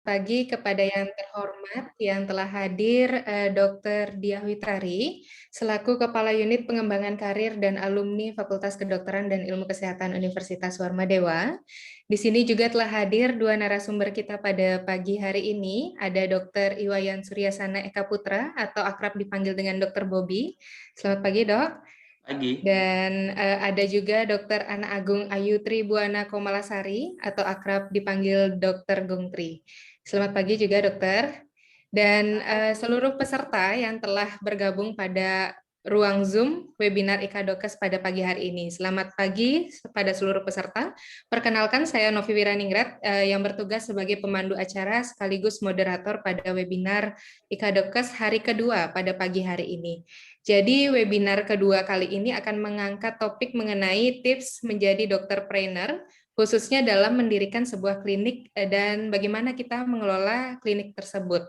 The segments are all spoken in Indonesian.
pagi kepada yang terhormat yang telah hadir Dr. Diah Witari selaku Kepala Unit Pengembangan Karir dan Alumni Fakultas Kedokteran dan Ilmu Kesehatan Universitas Warmadewa. Di sini juga telah hadir dua narasumber kita pada pagi hari ini, ada Dr. Iwayan Suryasana Eka Putra atau akrab dipanggil dengan Dr. Bobby. Selamat pagi, Dok. Pagi. Dan ada juga Dr. Ana Agung Ayu Tribuana Komalasari atau akrab dipanggil Dr. Gungtri. Selamat pagi juga dokter. Dan seluruh peserta yang telah bergabung pada ruang Zoom webinar IKADOKES pada pagi hari ini. Selamat pagi kepada seluruh peserta. Perkenalkan saya Novi Wiraningrat yang bertugas sebagai pemandu acara sekaligus moderator pada webinar IKADOKES hari kedua pada pagi hari ini. Jadi webinar kedua kali ini akan mengangkat topik mengenai tips menjadi dokter trainer, khususnya dalam mendirikan sebuah klinik dan bagaimana kita mengelola klinik tersebut.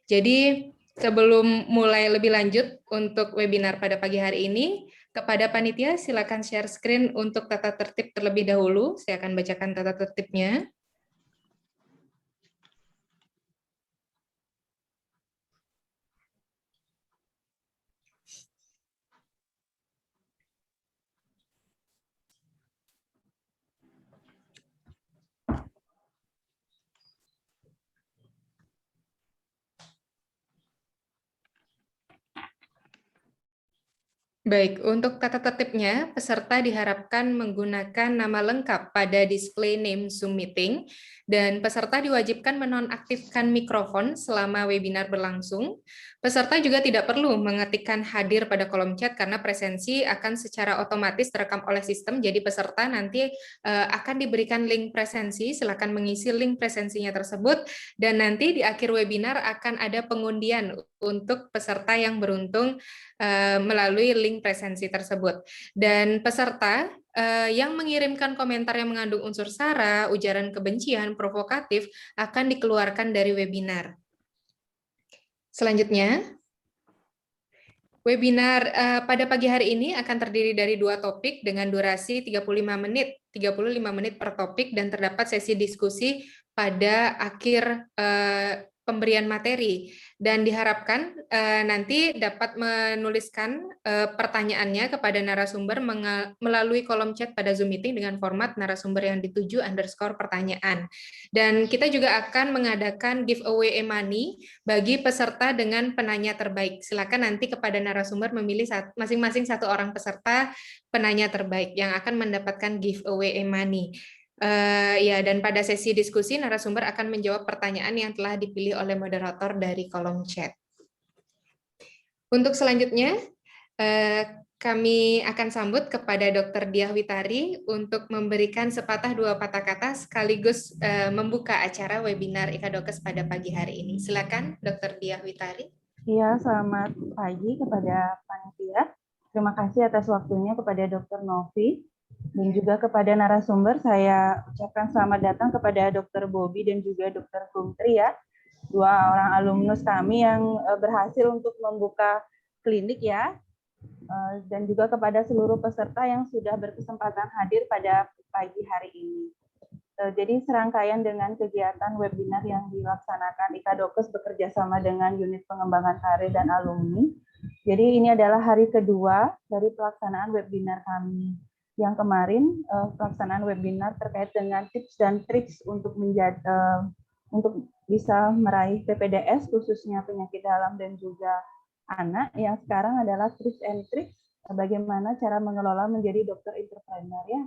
Jadi sebelum mulai lebih lanjut untuk webinar pada pagi hari ini, kepada panitia silakan share screen untuk tata tertib terlebih dahulu. Saya akan bacakan tata tertibnya. Baik, untuk tata tertibnya, peserta diharapkan menggunakan nama lengkap pada display name Zoom meeting, dan peserta diwajibkan menonaktifkan mikrofon selama webinar berlangsung. Peserta juga tidak perlu mengetikkan hadir pada kolom chat karena presensi akan secara otomatis terekam oleh sistem, jadi peserta nanti akan diberikan link presensi, silakan mengisi link presensinya tersebut, dan nanti di akhir webinar akan ada pengundian untuk peserta yang beruntung melalui link presensi tersebut. Dan peserta yang mengirimkan komentar yang mengandung unsur sara, ujaran kebencian, provokatif akan dikeluarkan dari webinar. Selanjutnya, webinar pada pagi hari ini akan terdiri dari dua topik dengan durasi 35 menit per topik, dan terdapat sesi diskusi pada akhir pemberian materi, dan diharapkan nanti dapat menuliskan pertanyaannya kepada narasumber melalui kolom chat pada Zoom meeting dengan format narasumber yang dituju _pertanyaan. Dan kita juga akan mengadakan giveaway e-money bagi peserta dengan penanya terbaik. Silakan nanti kepada narasumber memilih masing-masing satu orang peserta penanya terbaik yang akan mendapatkan giveaway e-money. Ya, dan pada sesi diskusi narasumber akan menjawab pertanyaan yang telah dipilih oleh moderator dari kolom chat. Untuk selanjutnya, kami akan sambut kepada Dr. Diah Witari untuk memberikan sepatah dua patah kata sekaligus membuka acara webinar IKADOKES pada pagi hari ini. Silakan, Dr. Diah Witari. Ya, selamat pagi kepada panitia. Terima kasih atas waktunya kepada Dr. Novi dan juga kepada narasumber. Saya ucapkan selamat datang kepada Dr. Bobby dan juga Dr. Gumtri ya, dua orang alumnus kami yang berhasil untuk membuka klinik ya, dan juga kepada seluruh peserta yang sudah berkesempatan hadir pada pagi hari ini. Jadi serangkaian dengan kegiatan webinar yang dilaksanakan IKADOKES bekerja sama dengan Unit Pengembangan Karir dan Alumni. Jadi ini adalah hari kedua dari pelaksanaan webinar kami. Yang kemarin pelaksanaan webinar terkait dengan tips dan triks untuk untuk bisa meraih PPDS khususnya penyakit dalam dan juga anak. Yang sekarang adalah tips and tricks bagaimana cara mengelola menjadi dokter entrepreneur ya.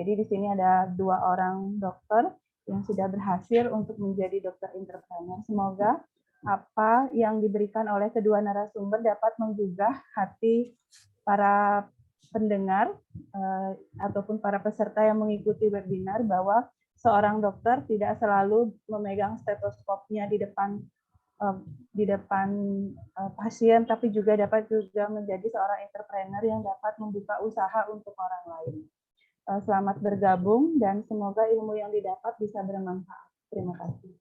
Jadi di sini ada dua orang dokter yang sudah berhasil untuk menjadi dokter entrepreneur. Semoga apa yang diberikan oleh kedua narasumber dapat menggugah hati para pendengar ataupun para peserta yang mengikuti webinar bahwa seorang dokter tidak selalu memegang stetoskopnya di depan pasien, tapi juga dapat juga menjadi seorang entrepreneur yang dapat membuka usaha untuk orang lain. Selamat bergabung dan semoga ilmu yang didapat bisa bermanfaat. Terima kasih.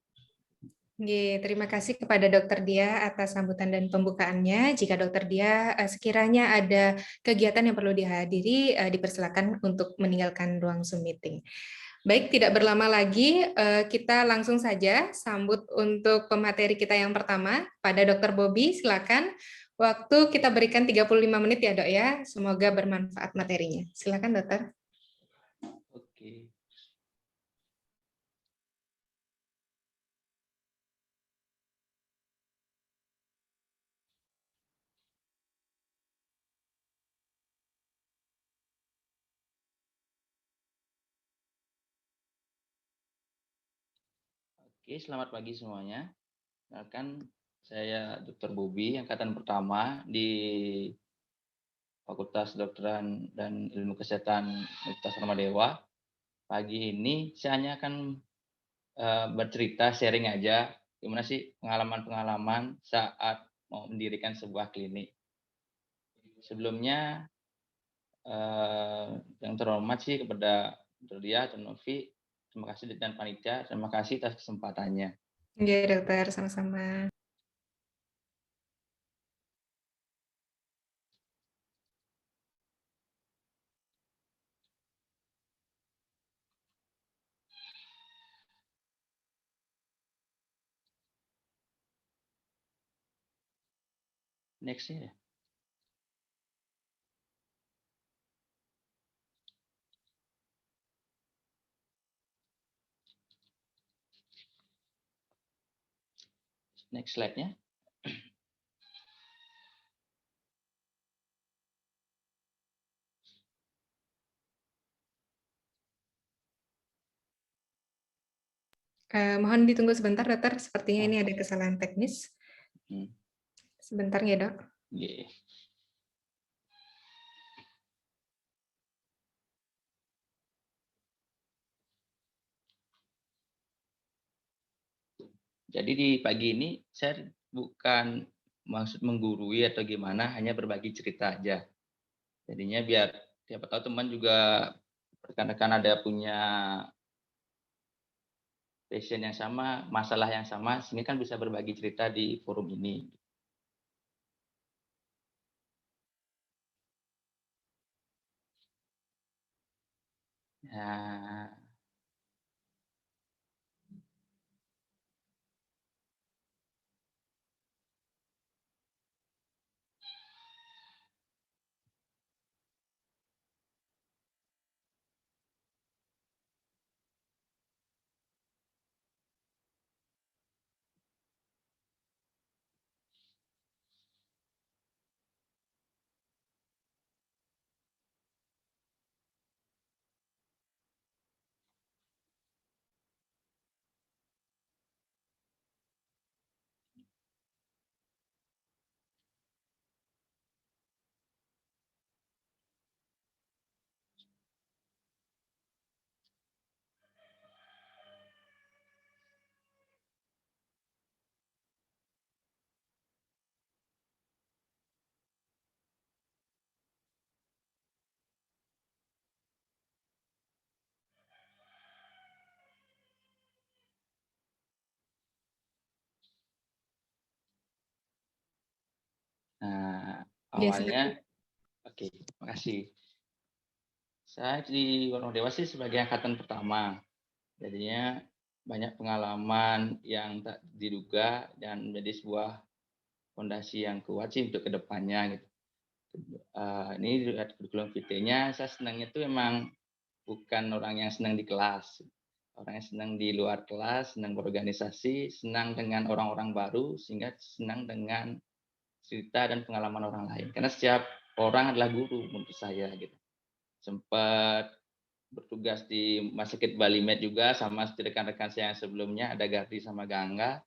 Terima kasih kepada Dr. Diah atas sambutan dan pembukaannya. Jika Dr. Diah sekiranya ada kegiatan yang perlu dihadiri, dipersilakan untuk meninggalkan ruang Zoom meeting. Baik, tidak berlama lagi, kita langsung saja sambut untuk pemateri kita yang pertama, pada Dr. Bobby, silakan. Waktu kita berikan 35 menit ya, Dok ya. Semoga bermanfaat materinya. Silakan, Dokter. Oke. Oke, selamat pagi semuanya. Kenalkan, saya Dr. Bobby, angkatan pertama di Fakultas Kedokteran dan Ilmu Kesehatan Universitas Ramadewa. Pagi ini saya hanya akan bercerita, sharing aja, gimana sih pengalaman-pengalaman saat mau mendirikan sebuah klinik. Sebelumnya, yang terhormat sih kepada Dr. Dia dan Novi, terima kasih dan panitia, terima kasih atas kesempatannya. Iya, Dokter, sama-sama. Next-nya ya. Next slide-nya. Mohon ditunggu sebentar, Dokter. Sepertinya ini ada kesalahan teknis. Sebentar ya, Dok. Yeah. Jadi di pagi ini saya bukan maksud menggurui atau gimana, hanya berbagi cerita aja. Jadinya biar siapa tahu teman juga, rekan-rekan ada punya passion yang sama, masalah yang sama, sini kan bisa berbagi cerita di forum ini. Nah, Ya, awalnya, oke, makasih. Saya di Warung Dewa sih sebagai angkatan pertama. Jadinya banyak pengalaman yang tak diduga dan menjadi sebuah fondasi yang kuat sih untuk kedepannya gitu. Ini lihat kurikulum vitae-nya, saya senangnya tuh emang bukan orang yang senang di kelas. Orang yang senang di luar kelas, senang berorganisasi, senang dengan orang-orang baru, sehingga senang dengan cerita dan pengalaman orang lain. Karena setiap orang adalah guru menurut saya gitu. Sempat bertugas di Rumah Sakit Bali Med juga sama rekan-rekan saya yang sebelumnya, ada Gardi sama Gangga.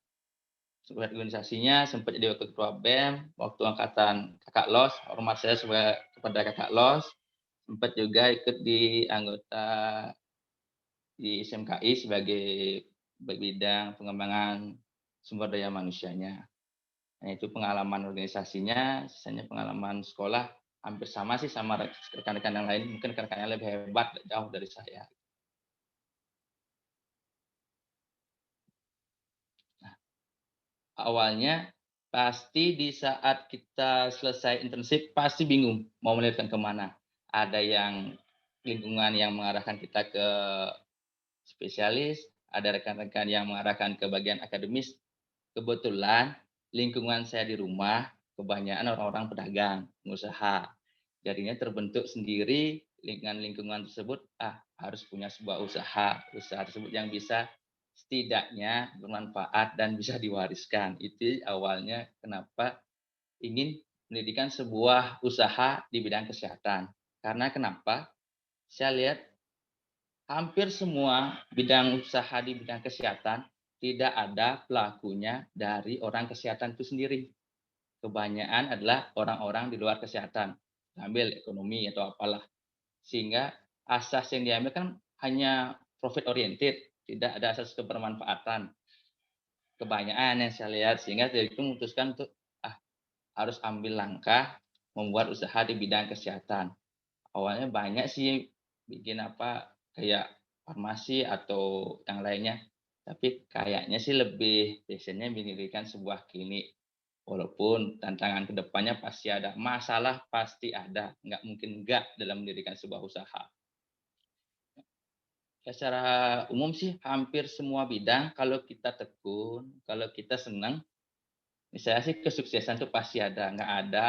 Sebagai organisasinya sempat jadi wakil ketua BEM, waktu angkatan kakak LOS, hormat saya sebagai kepada kakak LOS, sempat juga ikut di anggota di SMKI sebagai bidang pengembangan sumber daya manusianya. Nah, itu pengalaman organisasinya, sisanya pengalaman sekolah hampir sama sih sama rekan-rekan yang lain, mungkin rekan-rekan yang lebih hebat jauh dari saya. Nah, awalnya pasti di saat kita selesai internship pasti bingung mau melanjutkan kemana. Ada yang lingkungan yang mengarahkan kita ke spesialis, ada rekan-rekan yang mengarahkan ke bagian akademis. Kebetulan lingkungan saya di rumah kebanyakan orang-orang pedagang, pengusaha. Jadinya terbentuk sendiri dengan lingkungan tersebut, harus punya sebuah usaha tersebut yang bisa setidaknya bermanfaat dan bisa diwariskan. Itu awalnya kenapa ingin mendirikan sebuah usaha di bidang kesehatan. Karena kenapa? Saya lihat hampir semua bidang usaha di bidang kesehatan tidak ada pelakunya dari orang kesehatan itu sendiri. Kebanyakan adalah orang-orang di luar kesehatan, ambil ekonomi atau apalah. Sehingga asas yang diambil kan hanya profit oriented, tidak ada asas kebermanfaatan. Kebanyakan yang saya lihat, sehingga dari itu memutuskan untuk harus ambil langkah membuat usaha di bidang kesehatan. Awalnya banyak sih bikin kayak farmasi atau yang lainnya, tapi kayaknya sih lebih biasanya mendirikan sebuah klinik. Walaupun tantangan kedepannya pasti ada, masalah pasti ada, nggak mungkin enggak dalam mendirikan sebuah usaha. Ya, secara umum sih hampir semua bidang kalau kita tekun, kalau kita senang, saya sih kesuksesan itu pasti ada, nggak ada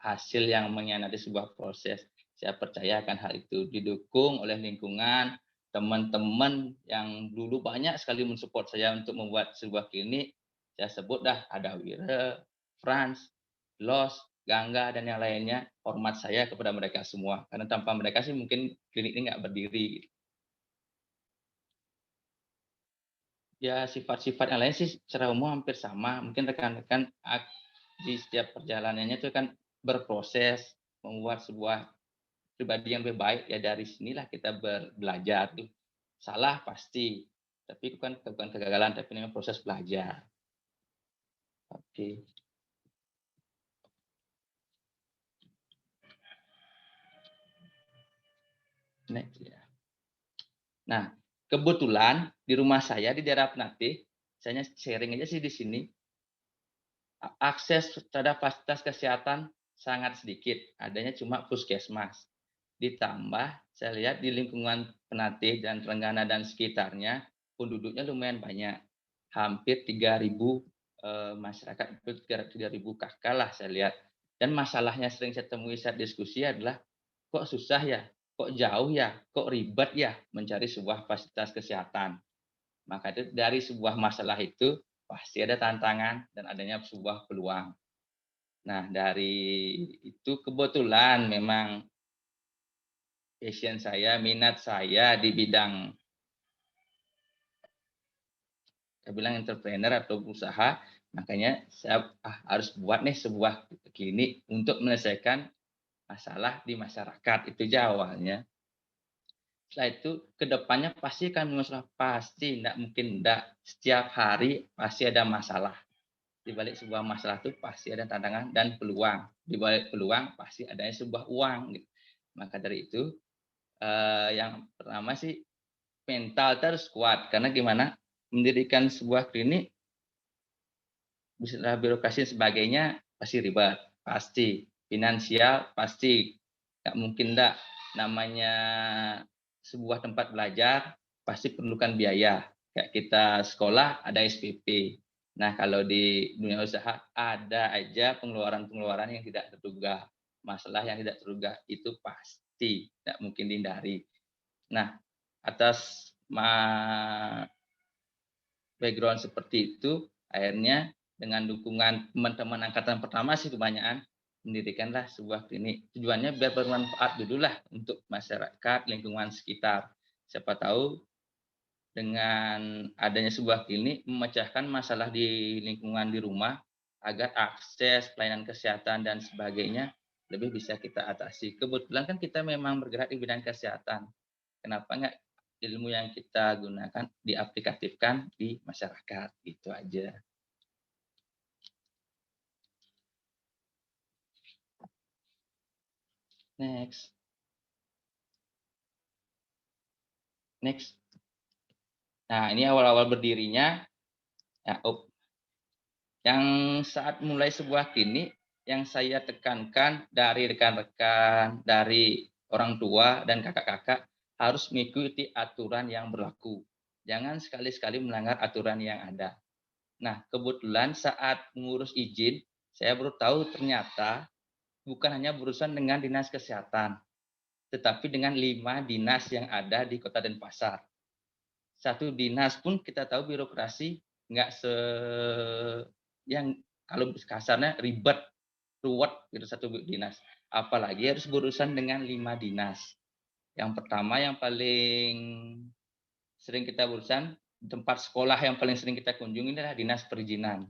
hasil yang mengkhianati sebuah proses. Saya percaya akan hal itu, didukung oleh lingkungan, teman-teman yang dulu banyak sekali mensupport saya untuk membuat sebuah klinik. Saya sebut ada Wira, Frans, Los, Gangga, dan yang lainnya. Hormat saya kepada mereka semua, karena tanpa mereka sih mungkin klinik ini nggak berdiri. Ya, sifat-sifat yang lain sih secara umum hampir sama. Mungkin rekan-rekan di setiap perjalanannya itu kan berproses membuat sebuah pribadi yang lebih baik. Ya dari sinilah kita belajar. Salah pasti, tapi bukan kegagalan, tapi ini proses belajar. Oke. Next ya. Nah, kebetulan di rumah saya di daerah Penatih, saya sharing aja sih di sini. Akses terhadap fasilitas kesehatan sangat sedikit, adanya cuma puskesmas. Ditambah saya lihat di lingkungan Penatih dan Trenggana dan sekitarnya penduduknya lumayan banyak, hampir 3.000 masyarakat, 3.000 kakak lah saya lihat. Dan masalahnya sering saya temui saat diskusi adalah kok susah ya, kok jauh ya, kok ribet ya mencari sebuah fasilitas kesehatan. Maka itu dari sebuah masalah itu pasti ada tantangan dan adanya sebuah peluang. Nah, dari itu kebetulan memang passion saya, minat saya di bidang entrepreneur atau usaha, makanya saya harus buat nih sebuah klinik untuk menyelesaikan masalah di masyarakat. Itu aja awalnya. Setelah itu kedepannya pasti akan masalah, pasti tidak mungkin tidak, setiap hari pasti ada masalah. Di balik sebuah masalah itu pasti ada tantangan dan peluang. Di balik peluang pasti adanya sebuah uang. Gitu. Maka dari itu yang pertama sih mental harus kuat, karena gimana mendirikan sebuah klinik bisa birokrasi dan sebagainya pasti ribet, pasti finansial pasti nggak mungkin enggak, namanya sebuah tempat belajar pasti perlukan biaya, kayak kita sekolah ada SPP. Nah, kalau di dunia usaha ada aja pengeluaran-pengeluaran yang tidak terduga, masalah yang tidak terduga itu pasti tidak mungkin dihindari. Nah, atas background seperti itu, akhirnya dengan dukungan teman-teman angkatan pertama sih kebanyakan mendirikanlah sebuah klinik. Tujuannya biar bermanfaat dululah untuk masyarakat, lingkungan sekitar. Siapa tahu dengan adanya sebuah klinik memecahkan masalah di lingkungan di rumah agar akses pelayanan kesehatan dan sebagainya lebih bisa kita atasi. Kebetulan kan kita memang bergerak di bidang kesehatan. Kenapa enggak ilmu yang kita gunakan diaplikatifkan di masyarakat, itu aja. Next. Nah, ini awal-awal berdirinya. Yang saat mulai sebuah klinik, yang saya tekankan dari rekan-rekan, dari orang tua dan kakak-kakak, harus mengikuti aturan yang berlaku. Jangan sekali-sekali melanggar aturan yang ada. Nah, kebetulan saat mengurus izin, saya baru tahu ternyata bukan hanya berurusan dengan dinas kesehatan, tetapi dengan 5 dinas yang ada di Kota Denpasar. Satu dinas pun kita tahu birokrasi nggak yang kalau kasarnya ribet, ruwet gitu satu dinas. Apalagi harus berurusan dengan 5 dinas. Yang pertama yang paling sering kita berurusan, tempat sekolah yang paling sering kita kunjungi adalah dinas perizinan.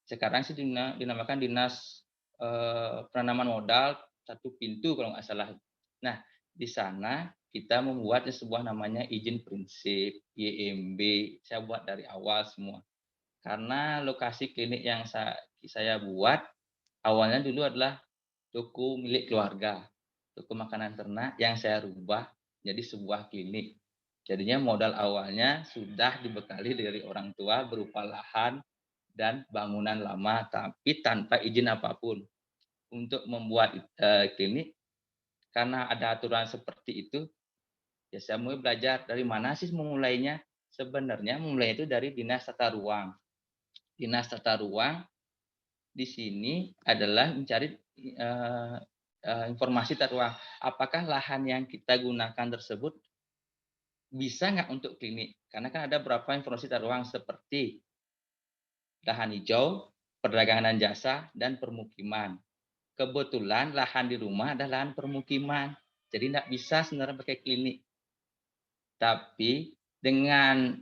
Sekarang sih dinamakan dinas penanaman modal satu pintu kalau nggak salah. Nah, di sana kita membuat sebuah namanya izin prinsip, YMB, saya buat dari awal semua. Karena lokasi klinik yang saya buat, awalnya dulu adalah toko milik keluarga, toko makanan ternak yang saya rubah jadi sebuah klinik. Jadinya modal awalnya sudah dibekali dari orang tua berupa lahan dan bangunan lama, tapi tanpa izin apapun. Untuk membuat klinik, karena ada aturan seperti itu, ya saya mulai belajar dari mana sih memulainya. Sebenarnya memulai itu dari Dinas Tata Ruang. Dinas Tata Ruang di sini adalah mencari informasi tata ruang. Apakah lahan yang kita gunakan tersebut bisa nggak untuk klinik? Karena kan ada beberapa informasi tata ruang seperti lahan hijau, perdagangan dan jasa, dan permukiman. Kebetulan lahan di rumah adalah lahan permukiman. Jadi tidak bisa sebenarnya pakai klinik. Tapi dengan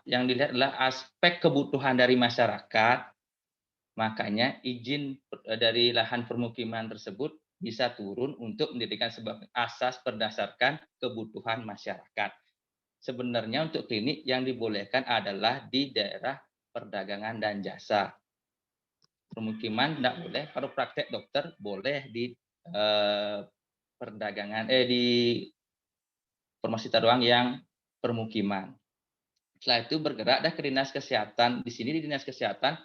yang dilihat adalah aspek kebutuhan dari masyarakat, makanya izin dari lahan permukiman tersebut bisa turun untuk mendirikan sebuah asas berdasarkan kebutuhan masyarakat. Sebenarnya untuk klinik yang dibolehkan adalah di daerah perdagangan dan jasa. Permukiman tidak boleh, kalau praktek dokter boleh di di formasi tata ruang yang permukiman. Setelah itu bergerak ke dinas kesehatan. Di sini di dinas kesehatan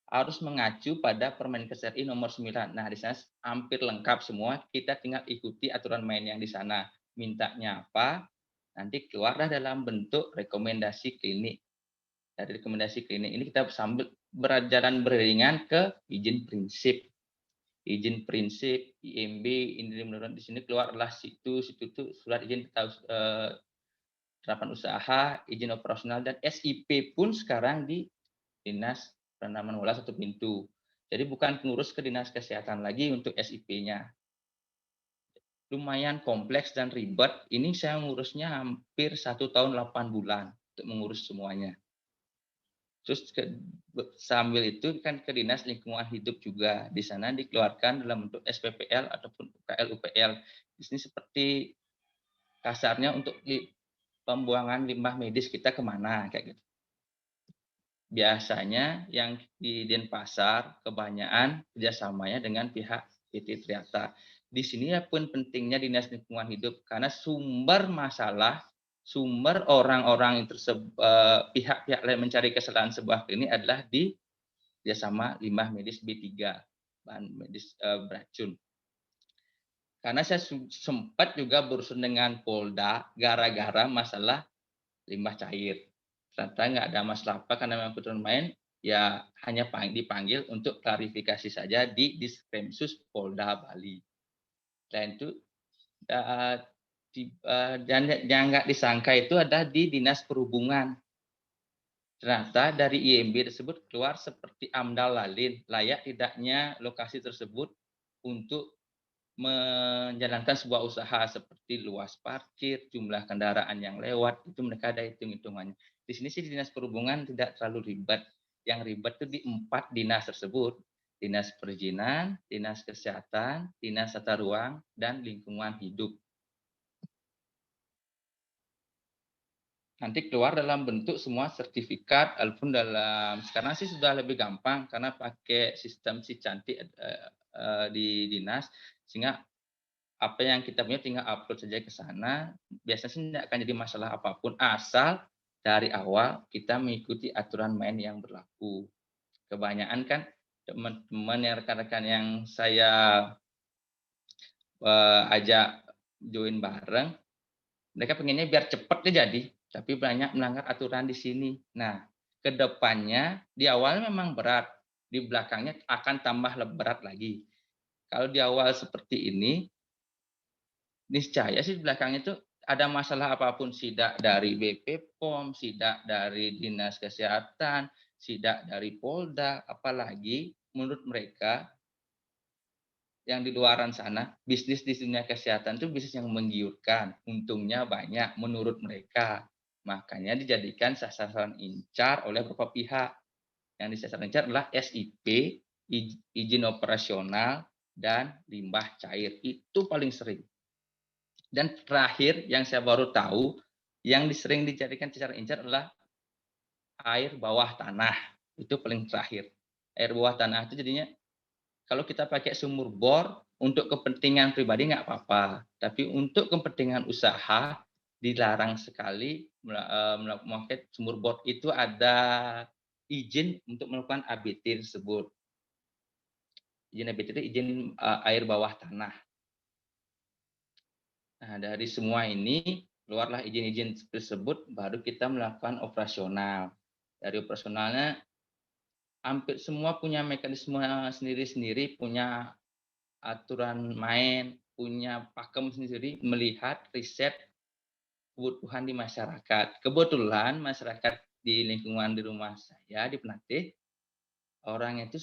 harus mengacu pada Permenkes RI nomor 9. Nah, di sana hampir lengkap semua. Kita tinggal ikuti aturan main yang di sana. Mintanya apa? Nanti keluarlah dalam bentuk rekomendasi klinik. Dari rekomendasi klinik ini kita sambil berjalan beriringan ke izin prinsip. Izin prinsip, IMB, ini menurut di sini keluarlah situ itu surat izin terapan usaha, izin operasional, dan SIP pun sekarang di Dinas Penanaman Modal satu pintu. Jadi bukan pengurus ke Dinas Kesehatan lagi untuk SIP-nya. Lumayan kompleks dan ribet. Ini saya mengurusnya hampir 1 tahun 8 bulan untuk mengurus semuanya. Terus sambil itu kan ke Dinas Lingkungan Hidup juga. Di sana dikeluarkan dalam bentuk SPPL ataupun UKL UPL. Di sini seperti kasarnya untuk pembuangan limbah medis kita kemana kayak gitu. Biasanya yang di Denpasar kebanyakan kerjasamanya dengan pihak PT Triata. Di sini pun pentingnya Dinas Lingkungan Hidup karena sumber masalah, sumber orang-orang yang pihak-pihak lain mencari kesalahan sebuah klinik adalah di kerjasama limbah medis B3, bahan medis beracun. Karena saya sempat juga berurusan dengan Polda gara-gara masalah limbah cair. Ternyata nggak ada masalah apa karena memang kebetulan main, ya hanya dipanggil untuk klarifikasi saja di Diskrimsus Polda Bali. Dan itu dan yang nggak disangka itu ada di Dinas Perhubungan. Ternyata dari IMB tersebut keluar seperti amdal lalin, layak tidaknya lokasi tersebut untuk menjalankan sebuah usaha seperti luas parkir, jumlah kendaraan yang lewat, itu mereka ada hitung-hitungannya. Di sini sih di Dinas Perhubungan tidak terlalu ribet. Yang ribet itu di 4 dinas tersebut. Dinas Perizinan, Dinas Kesehatan, Dinas Tata Ruang, dan Lingkungan Hidup. Nanti keluar dalam bentuk semua sertifikat, walaupun sekarang sih sudah lebih gampang karena pakai sistem si cantik di dinas, sehingga apa yang kita punya tinggal upload saja ke sana. Biasanya sih tidak akan jadi masalah apapun asal dari awal kita mengikuti aturan main yang berlaku. Kebanyakan kan teman-teman yang rekan-rekan yang saya ajak join bareng Mereka pengennya biar cepat dia jadi, tapi banyak melanggar aturan di sini. Nah, ke depannya di awal memang berat, di belakangnya akan tambah berat lagi. Kalau di awal seperti ini, niscaya sih di belakangnya itu ada masalah apapun, sidak dari BP POM, sidak dari Dinas Kesehatan, sidak dari Polda, apalagi menurut mereka yang di luaran sana, bisnis di dunia kesehatan itu bisnis yang menggiurkan, untungnya banyak menurut mereka. Makanya dijadikan sasaran incar oleh beberapa pihak. Yang disasar incar adalah SIP, izin operasional, dan limbah cair. Itu paling sering. Dan terakhir yang saya baru tahu, yang sering dijadikan sasaran incar adalah air bawah tanah. Itu paling terakhir. Air bawah tanah itu jadinya kalau kita pakai sumur bor untuk kepentingan pribadi nggak apa-apa, tapi untuk kepentingan usaha dilarang sekali memakai sumur bor itu ada izin untuk melakukan ABT tersebut. Izin ABT itu izin air bawah tanah. Nah, dari semua ini keluarlah izin-izin tersebut, baru kita melakukan operasional. Dari operasionalnya hampir semua punya mekanisme sendiri-sendiri, punya aturan main, punya pakem sendiri melihat riset kebutuhan di masyarakat. Kebetulan masyarakat di lingkungan di rumah saya di Penatih, orangnya itu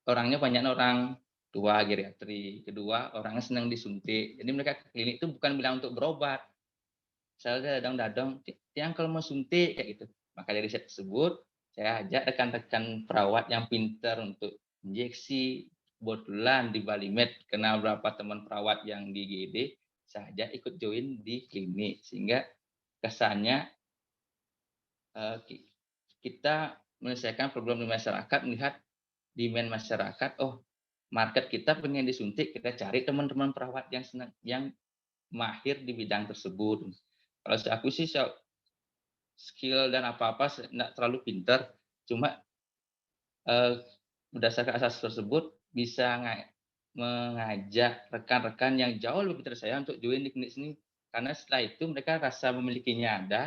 orangnya banyak orang tua geriatri, kedua orangnya senang disuntik. Jadi mereka ke klinik itu bukan bilang untuk berobat. Saya dadang-dadang, yang kalau mau suntik kayak gitu. Maka dari riset tersebut, saya ajak rekan-rekan perawat yang pintar untuk injeksi. Kebetulan di Bali Med kenal beberapa teman perawat yang di GD, saya ajak ikut join di klinik. Sehingga kesannya kita menyelesaikan problem di masyarakat, melihat demand masyarakat, oh market kita pengen disuntik, kita cari teman-teman perawat yang senang, yang mahir di bidang tersebut. Kalau aku sih skill dan apa-apa nggak terlalu pintar, cuma berdasarkan asas tersebut bisa mengajak rekan-rekan yang jauh lebih pintar saya untuk join di klinik sini, karena setelah itu mereka rasa memilikinya ada,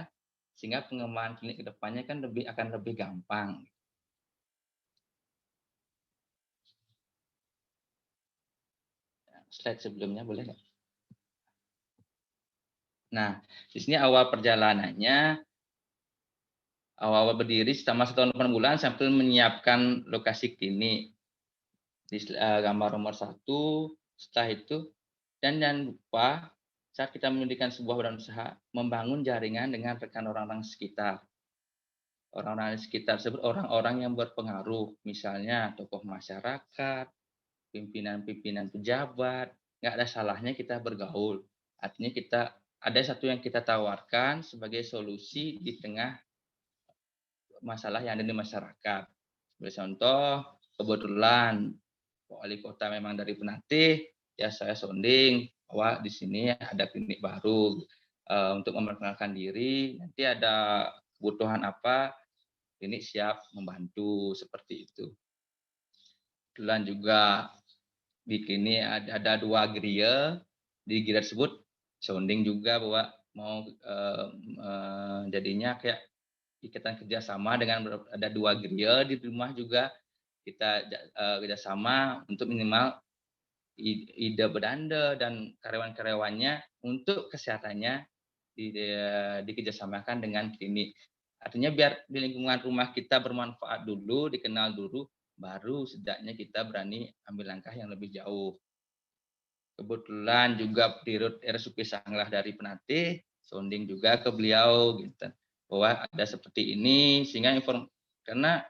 sehingga pengembangan klinik kedepannya kan akan lebih gampang. Slide sebelumnya boleh nggak? Nah, di sini awal perjalanannya, awal berdiri selama 1 tahun 8 bulan sambil menyiapkan lokasi klinik. Di gambar nomor 1, setelah itu, dan jangan lupa saat kita mendirikan sebuah badan usaha, membangun jaringan dengan rekan orang-orang sekitar. Orang-orang sekitar tersebut orang-orang yang berpengaruh, misalnya tokoh masyarakat, pimpinan-pimpinan pejabat, nggak ada salahnya kita bergaul. Artinya ada satu yang kita tawarkan sebagai solusi di tengah masalah yang ada di masyarakat. Sebagai contoh, kebetulan wali kota memang dari Penatih, ya saya sounding bahwa di sini ada klinik baru untuk memperkenalkan diri. Nanti ada kebutuhan apa, klinik siap membantu seperti itu. Kebetulan juga di klinik ada 2 geria, di geria tersebut sounding juga bahwa mau jadinya kayak ikatan kerjasama dengan ada 2 geria di rumah juga kita kerjasama untuk minimal ide beranda dan karyawan-karyawannya untuk kesehatannya dikerjasamakan dengan klinik. Artinya biar di lingkungan rumah kita bermanfaat dulu, dikenal dulu, baru setidaknya kita berani ambil langkah yang lebih jauh. Kebetulan juga Dirut RSUP Sanglah dari Penatih, sounding juga ke beliau gitu, bahwa ada seperti ini, sehingga karena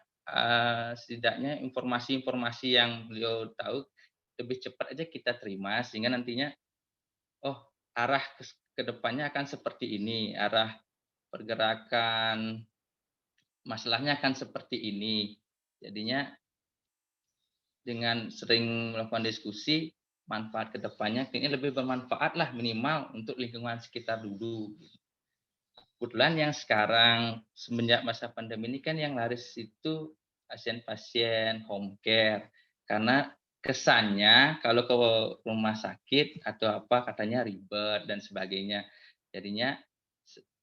setidaknya informasi-informasi yang beliau tahu lebih cepat aja kita terima, sehingga nantinya oh arah ke depannya akan seperti ini, arah pergerakan masalahnya akan seperti ini. Jadinya dengan sering melakukan diskusi, manfaat ke depannya ini lebih bermanfaat lah minimal untuk lingkungan sekitar dulu. Kebetulan yang sekarang semenjak masa pandemi ini kan yang laris itu pasien-pasien home care. Karena kesannya kalau ke rumah sakit atau apa katanya ribet dan sebagainya. Jadinya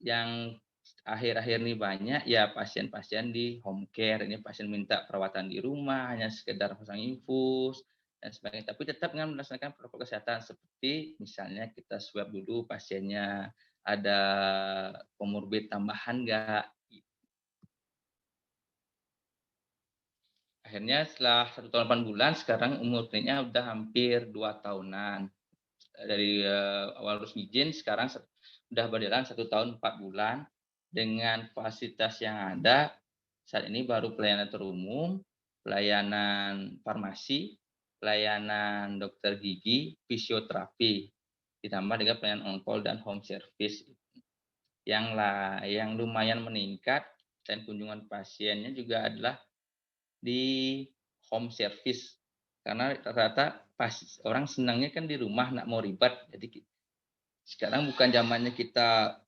yang akhir-akhir ini banyak ya pasien-pasien di home care, ini pasien minta perawatan di rumah, hanya sekedar pasang infus dan sebagainya. Tapi tetap dengan melaksanakan protokol kesehatan seperti misalnya kita swab dulu pasiennya ada komorbid tambahan enggak. Akhirnya setelah 1 tahun 8 bulan sekarang umur kliniknya udah hampir 2 tahunan. Dari awal lulus izin sekarang sudah berjalan 1 tahun 4 bulan dengan fasilitas yang ada saat ini baru pelayanan terumum, pelayanan farmasi, pelayanan dokter gigi, fisioterapi, ditambah dengan pelayanan on-call dan home service. Yang lumayan meningkat dan kunjungan pasiennya juga adalah di home service. Karena rata-rata orang senangnya kan di rumah, nggak mau ribet. Jadi sekarang bukan zamannya kita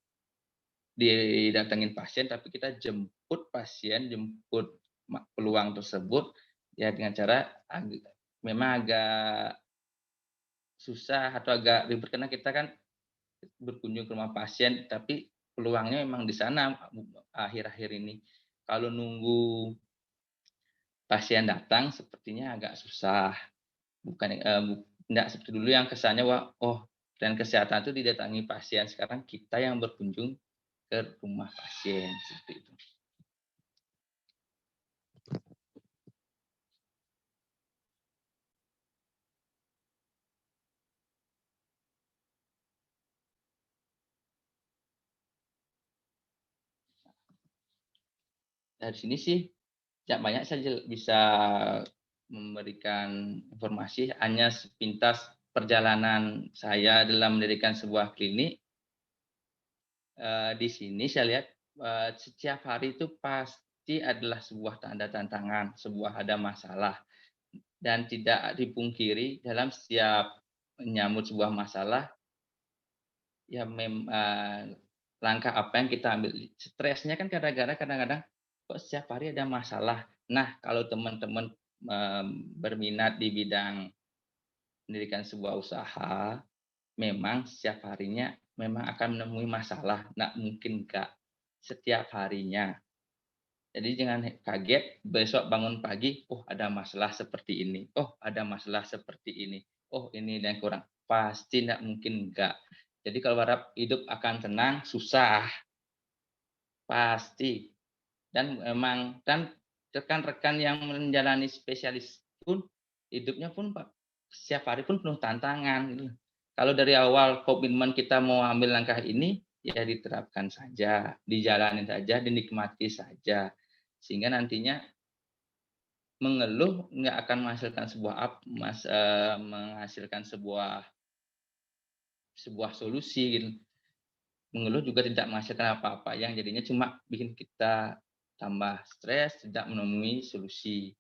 didatengin pasien, tapi kita jemput pasien, jemput peluang tersebut ya dengan cara memang agak susah atau agak ribet karena kita kan berkunjung ke rumah pasien, tapi peluangnya memang di sana akhir-akhir ini. Kalau nunggu pasien datang sepertinya agak susah. Bukan enggak seperti dulu yang kesannya dan kesehatan itu didatangi pasien. Sekarang kita yang berkunjung ke rumah pasien seperti itu. Dari sini sih tidak banyak saja bisa memberikan informasi, hanya sepintas perjalanan saya dalam mendirikan sebuah klinik. Di sini saya lihat setiap hari itu pasti adalah sebuah tanda tantangan, sebuah ada masalah. Dan tidak dipungkiri dalam setiap menyambut sebuah masalah, ya langkah apa yang kita ambil. Stresnya kan kadang-kadang kok setiap hari ada masalah. Nah, kalau teman-teman berminat di bidang mendirikan sebuah usaha, memang setiap harinya memang akan menemui masalah. Nggak mungkin nggak setiap harinya. Jadi jangan kaget besok bangun pagi, oh ada masalah seperti ini, oh ada masalah seperti ini, oh ini yang kurang. Pasti tidak mungkin enggak. Jadi kalau harap hidup akan tenang, susah. Pasti. Dan memang rekan-rekan yang menjalani spesialis pun hidupnya pun setiap hari pun penuh tantangan. Gitu. Kalau dari awal komitmen kita mau ambil langkah ini, ya diterapkan saja, dijalani saja, dinikmati saja. Sehingga nantinya mengeluh nggak akan menghasilkan sebuah solusi gitu. Mengeluh juga tidak menghasilkan apa-apa yang jadinya cuma bikin kita tambah stres, tidak menemui solusi.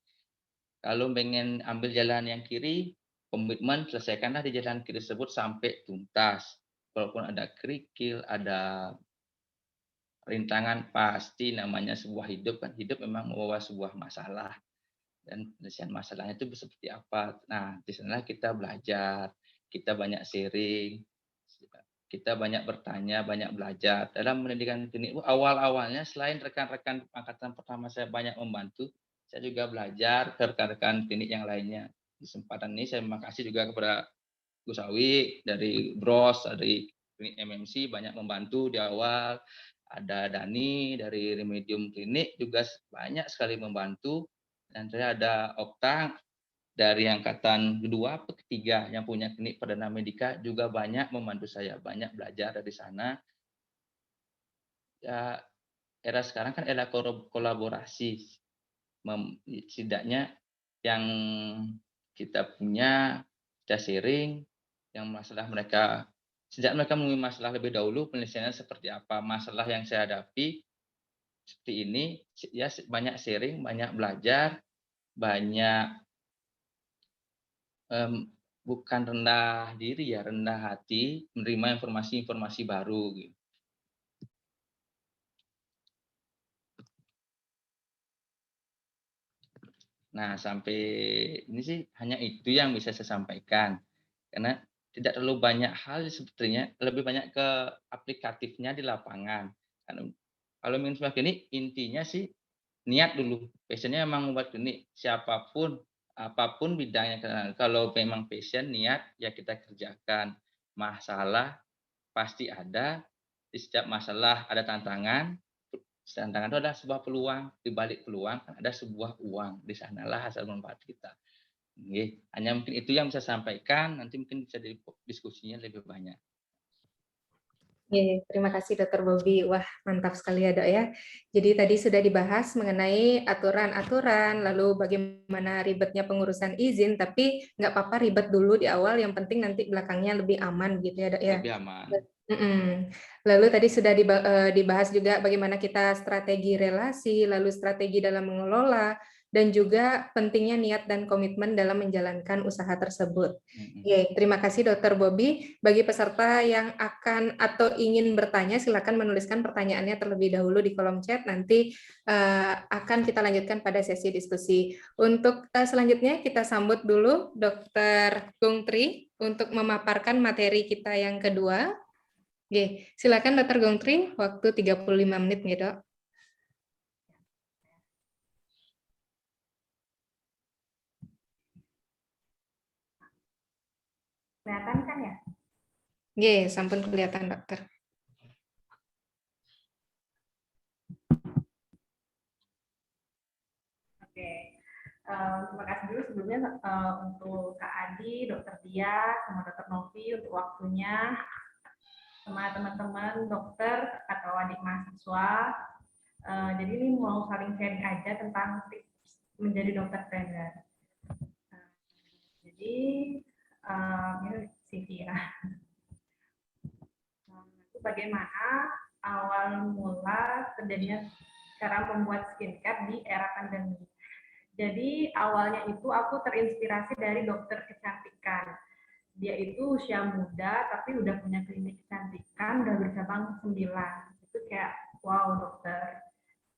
Kalau pengen ambil jalan yang kiri, komitmen selesaikanlah di jalan kiri tersebut sampai tuntas. Walaupun ada kerikil, ada rintangan, pasti namanya sebuah hidup kan. Hidup memang membawa sebuah masalah. Dan penyelesaian masalahnya itu seperti apa. Nah, di sana kita belajar, kita banyak sharing, kita banyak bertanya, banyak belajar. Dalam pendidikan klinik awal-awalnya selain rekan-rekan angkatan pertama saya banyak membantu, saya juga belajar ke rekan-rekan klinik yang lainnya. Di kesempatan ini saya terima kasih juga kepada Gus Awi dari Bros, dari klinik MMC banyak membantu di awal. Ada Dani dari Remedium Klinik juga banyak sekali membantu. Dan saya ada Okta dari angkatan kedua atau ketiga yang punya klinik Perdana Medika juga banyak membantu saya, banyak belajar dari sana. Ya, era sekarang kan era kolaborasi. Setidaknya yang kita punya, kita sharing, yang masalah mereka, sejak mereka menemui masalah lebih dahulu, penyelesaiannya seperti apa, masalah yang saya hadapi, seperti ini, ya banyak sharing, banyak belajar, banyak bukan rendah diri ya, rendah hati menerima informasi-informasi baru. Gitu. Nah, sampai ini sih hanya itu yang bisa saya sampaikan. Karena tidak terlalu banyak hal sebetulnya, lebih banyak ke aplikatifnya di lapangan. Kalau ingin sebuah klinik, intinya sih niat dulu. Passion-nya memang membuat klinik, siapapun, apapun bidangnya. Kalau memang passion, niat, ya kita kerjakan. Masalah pasti ada, di setiap masalah ada tantangan. Tantangan itu adalah sebuah peluang, di balik peluang ada sebuah uang. Di sanalah hasil manfaat kita. Hanya mungkin itu yang bisa saya sampaikan, nanti mungkin bisa diskusinya lebih banyak. Terima kasih Dr. Bobby. Wah, mantap sekali ya Dok ya. Jadi tadi sudah dibahas mengenai aturan-aturan, lalu bagaimana ribetnya pengurusan izin, tapi nggak apa-apa ribet dulu di awal, yang penting nanti belakangnya lebih aman gitu ya Dok ya. Lebih aman. Lalu tadi sudah dibahas juga bagaimana kita strategi relasi, lalu strategi dalam mengelola, dan juga pentingnya niat dan komitmen dalam menjalankan usaha tersebut. Terima kasih Dr. Bobby. Bagi peserta yang akan atau ingin bertanya, silakan menuliskan pertanyaannya terlebih dahulu di kolom chat. Nanti akan kita lanjutkan pada sesi diskusi. Untuk selanjutnya kita sambut dulu Dr. Gung Tri untuk memaparkan materi kita yang kedua. Silakan Dr. Gung Tri, waktu 35 menit nih Dok. Kelihatan kan ya? Sampun kelihatan dokter. Oke, terima kasih dulu sebelumnya untuk Kak Adi, Dokter Dia, sama Dokter Novi untuk waktunya, sama teman-teman dokter atau adik mahasiswa. Jadi ini mau saling sharing aja tentang tips menjadi dokter trainer. Jadi ini CV ya. Bagaimana awal mula terjadinya cara membuat skincare di era pandemi. Jadi awalnya itu aku terinspirasi dari dokter kecantikan. Dia itu usia muda tapi udah punya klinik kecantikan, udah bercabang 9. Itu kayak wow, dokter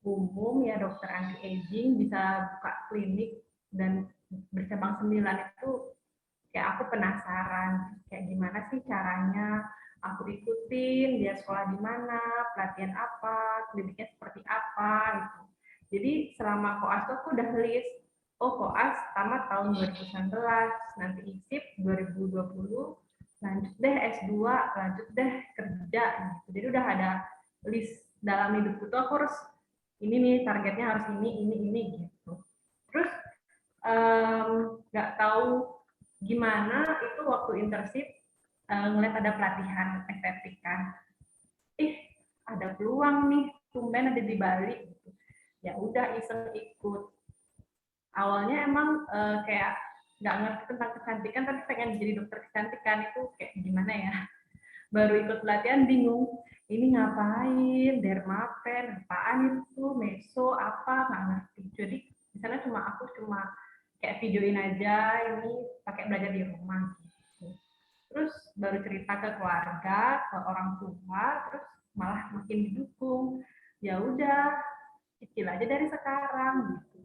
umum ya, dokter anti aging bisa buka klinik dan bercabang 9 itu kayak aku penasaran kayak gimana sih caranya. Aku ikutin dia sekolah di mana, pelatihan apa, kliniknya seperti apa gitu. Jadi selama koas tuh aku udah list, oh koas tamat tahun 2019, nanti ISIP 2020, lanjut deh S2, lanjut deh kerja gitu. Jadi udah ada list dalam hidupku tuh aku harus ini nih targetnya harus ini gitu. Terus nggak tahu gimana itu waktu internship ngeliat ada pelatihan estetika, ada peluang nih, tumben ada di Bali gitu. Ya udah iseng ikut. Awalnya emang kayak nggak ngerti tentang kecantikan, tapi pengen jadi dokter kecantikan itu kayak gimana ya. Baru ikut pelatihan bingung, ini ngapain, dermapen, apaan itu, meso, apa, nggak ngerti. Jadi di sana aku cuma kayak videoin aja, ini pakai belajar di rumah gitu. Terus baru cerita ke keluarga, ke orang tua, terus malah makin didukung. Ya udah, cicil aja dari sekarang gitu.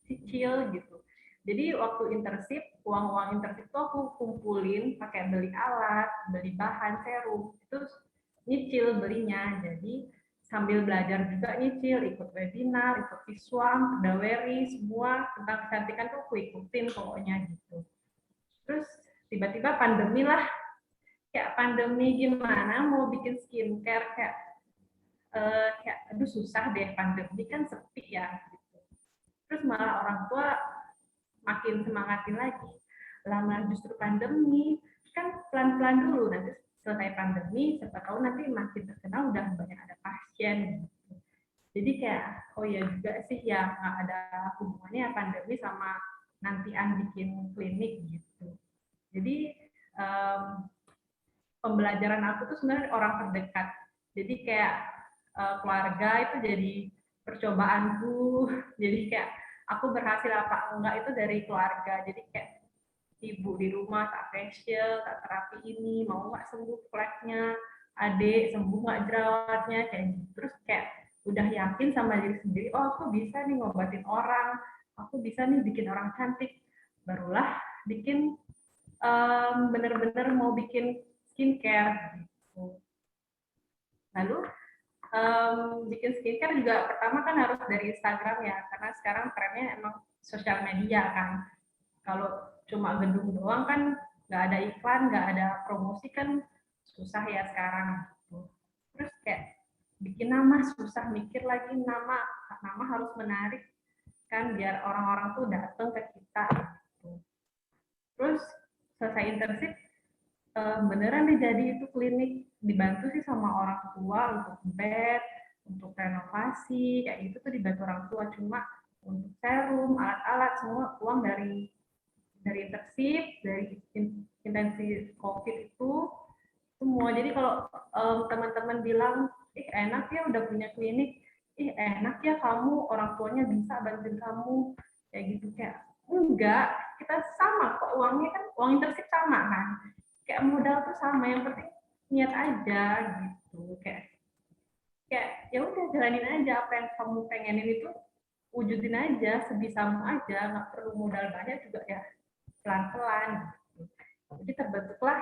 Cicil gitu. Jadi waktu internship, uang internship itu aku kumpulin pakai beli alat, beli bahan serum, itu nyicil belinya. Jadi sambil belajar juga nyicil, ikut webinar, ikut Viswam, Daweri, semua tentang kecantikan tuh aku ikutin pokoknya gitu. Terus tiba-tiba pandemi lah, kayak pandemi gimana mau bikin skincare kayak aduh susah deh, pandemi kan sepi ya gitu. Terus malah orang tua makin semangatin lagi, lama justru pandemi kan pelan-pelan dulu, nanti selesai pandemi siapa tahu nanti makin terkenal udah banyak ada pasien gitu. Jadi kayak oh ya juga sih ya nggak ada hubungannya pandemi sama nantian bikin klinik gitu. Jadi pembelajaran aku tuh sebenarnya orang terdekat. Jadi kayak keluarga itu jadi percobaanku. Jadi kayak aku berhasil apa enggak itu dari keluarga. Jadi kayak ibu di rumah tak facial, tak terapi ini, mau nggak sembuh fleknya, adik sembuh nggak jerawatnya, kayak gitu. Terus kayak udah yakin sama diri sendiri, oh aku bisa nih ngobatin orang, aku bisa nih bikin orang cantik. Barulah bikin bener-bener mau bikin skincare gitu. Lalu bikin skincare juga pertama kan harus dari Instagram ya, karena sekarang trennya emang sosial media kan. Kalau cuma gedung doang kan nggak ada iklan, nggak ada promosi kan susah ya sekarang. Terus kayak bikin nama susah, mikir lagi nama harus menarik kan biar orang-orang tuh datang ke kita. Terus selesai internship beneran nih jadi itu klinik, dibantu sih sama orang tua untuk bed, untuk renovasi kayak gitu tuh dibantu orang tua, cuma untuk serum, alat-alat semua uang dari internship, dari intensif COVID itu semua. Jadi kalau teman-teman bilang, ih enak ya udah punya klinik, ih enak ya kamu orang tuanya bisa bantuin kamu kayak gitu, kayak enggak, kita sama kok uangnya kan, uang internship sama kan, kayak modal tuh sama, yang penting niat aja gitu, kayak ya udah jalanin aja apa yang kamu pengenin itu, wujudin aja sebisamu aja, nggak perlu modal banyak juga ya, pelan-pelan gitu. Jadi terbentuklah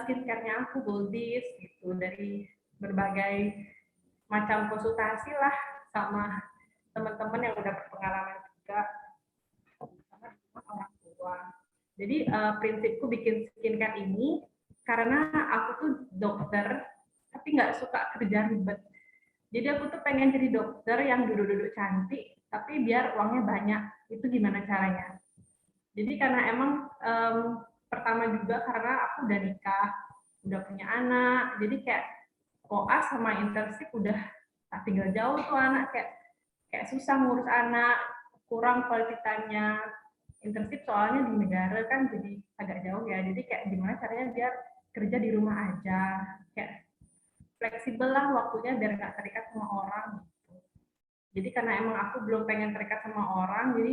skincare-nya aku Goldis gitu, dari berbagai macam konsultasi lah sama teman-teman yang udah berpengalaman juga sama orang tua. Jadi prinsipku bikin skincare ini karena aku tuh dokter tapi nggak suka kerja ribet. Jadi aku tuh pengen jadi dokter yang duduk-duduk cantik tapi biar uangnya banyak. Itu gimana caranya? Jadi karena emang pertama juga karena aku udah nikah, udah punya anak, jadi kayak koas sama internship udah tinggal jauh tuh anak, kayak susah ngurus anak, kurang quality time-nya. Internship soalnya di negara kan jadi agak jauh ya, jadi kayak gimana caranya biar kerja di rumah aja, kayak fleksibel lah waktunya biar nggak terikat sama orang gitu. Jadi karena emang aku belum pengen terikat sama orang, jadi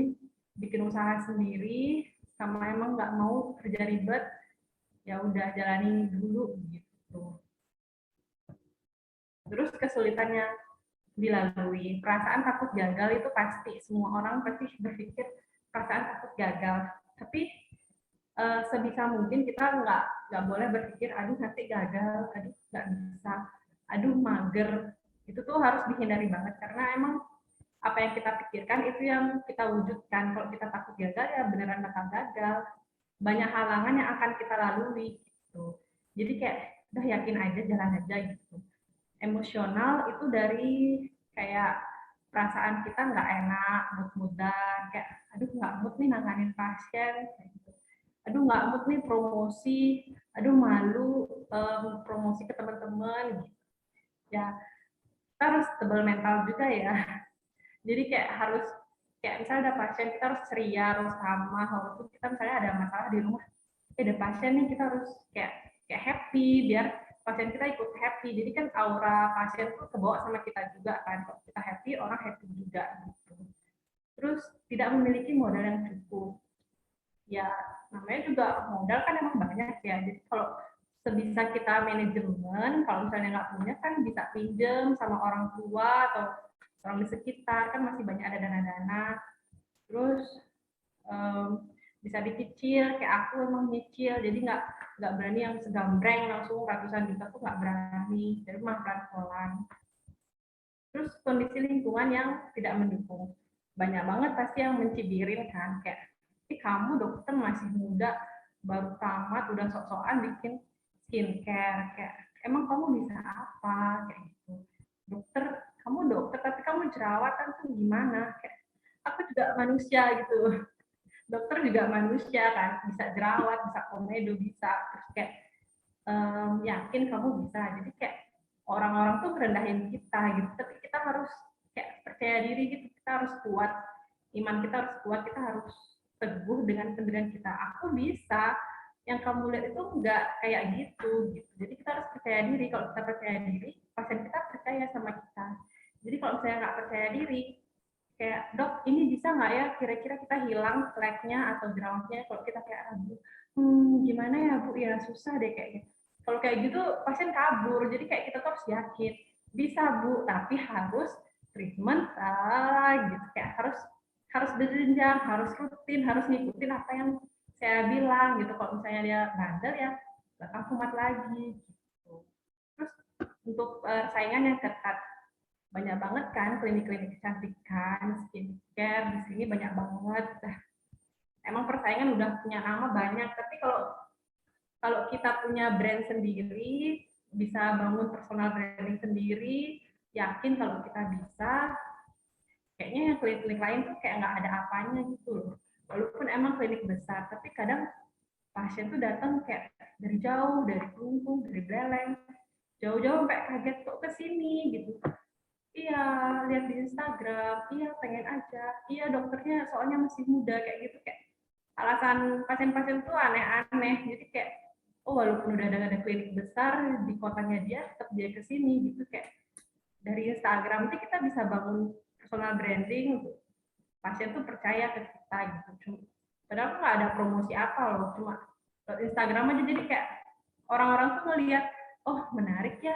bikin usaha sendiri, sama emang nggak mau kerja ribet, ya udah jalani dulu gitu. Terus kesulitannya dilalui, perasaan takut gagal itu pasti, semua orang pasti berpikir perasaan takut gagal, tapi sebisa mungkin kita nggak boleh berpikir aduh nanti gagal, aduh nggak bisa, aduh mager, itu tuh harus dihindari banget, karena emang apa yang kita pikirkan itu yang kita wujudkan. Kalau kita takut gagal ya beneran bakal gagal, banyak halangan yang akan kita lalui gitu. Jadi kayak udah yakin aja, jalan aja gitu. Emosional itu dari kayak perasaan kita nggak enak, mood-moodan, kayak aduh nggak mood nih nanganin pasien, kayak gitu. Aduh nggak mood nih promosi, aduh malu promosi ke teman-teman gitu. Ya kita harus tebal mental juga ya. Jadi kayak harus, kayak misalnya ada pasien kita harus ceria, harus ramah, walaupun kita misalnya ada masalah di rumah, ada pasien nih kita harus kayak happy biar pasien kita ikut happy. Jadi kan aura pasien tuh kebawa sama kita juga kan, kalau kita happy orang happy juga gitu. Terus tidak memiliki modal yang cukup, ya namanya juga modal kan emang banyak ya, jadi kalau sebisa kita manajemen, kalau misalnya nggak punya kan bisa pinjam sama orang tua atau orang di sekitar, kan masih banyak ada dana-dana. Terus bisa dicicil, kayak aku emang nyicil, jadi nggak berani yang segambreng langsung ratusan juta tuh nggak berani, jadi mah pelan-pelan. Terus kondisi lingkungan yang tidak mendukung, banyak banget pasti yang mencibirin kan, kayak kamu dokter masih muda, baru tamat udah sok-sokan bikin skincare, kayak emang kamu bisa apa, kayak gitu. Dokter, kamu dokter tapi kamu jerawatan tuh gimana, kayak aku juga manusia gitu, dokter juga manusia kan, bisa jerawat, bisa komedo, bisa. Terus kayak yakin kamu bisa, jadi kayak orang-orang tuh merendahin kita gitu, tapi kita harus kayak percaya diri gitu, kita harus kuat, iman kita harus kuat, kita harus teguh dengan pendirian kita. Aku bisa, yang kamu lihat itu enggak kayak gitu. Jadi kita harus percaya diri. Kalau kita percaya diri, pasien kita percaya sama kita. Jadi kalau saya nggak percaya diri, kayak dok ini bisa nggak ya kira-kira kita hilang fleknya atau jerawatnya, kalau kita kayak gimana ya bu, ya susah deh kayak gitu. Kalau kayak gitu pasien kabur. Jadi kayak kita tuh harus yakin bisa bu, tapi harus treatment gitu, kayak harus berjenjang, harus rutin, harus ngikutin apa yang saya bilang gitu, kalau misalnya dia bandel ya bakal kumat lagi gitu. Terus untuk saingan yang ketat, banyak banget kan klinik-klinik kecantikan, skincare di sini banyak banget. Emang persaingan udah punya nama banyak, tapi kalau kita punya brand sendiri, bisa bangun personal branding sendiri, yakin kalau kita bisa, kayaknya yang klinik-klinik lain tuh kayak nggak ada apanya gitu loh. Walaupun emang klinik besar, tapi kadang pasien tuh datang kayak dari jauh, dari Kelungkung, dari Beleng, jauh-jauh sampai kaget kok ke sini gitu. Iya, lihat di Instagram, iya pengen aja, iya dokternya soalnya masih muda kayak gitu, kayak alasan pasien-pasien tuh aneh-aneh. Jadi kayak, oh walaupun udah ada klinik besar di kotanya dia, tetap dia ke sini gitu. Kayak dari Instagram itu kita bisa bangun personal branding untuk pasien tuh percaya ke kita gitu. Padahal nggak ada promosi apa loh, cuma Instagram aja, jadi kayak orang-orang tuh ngelihat, oh menarik ya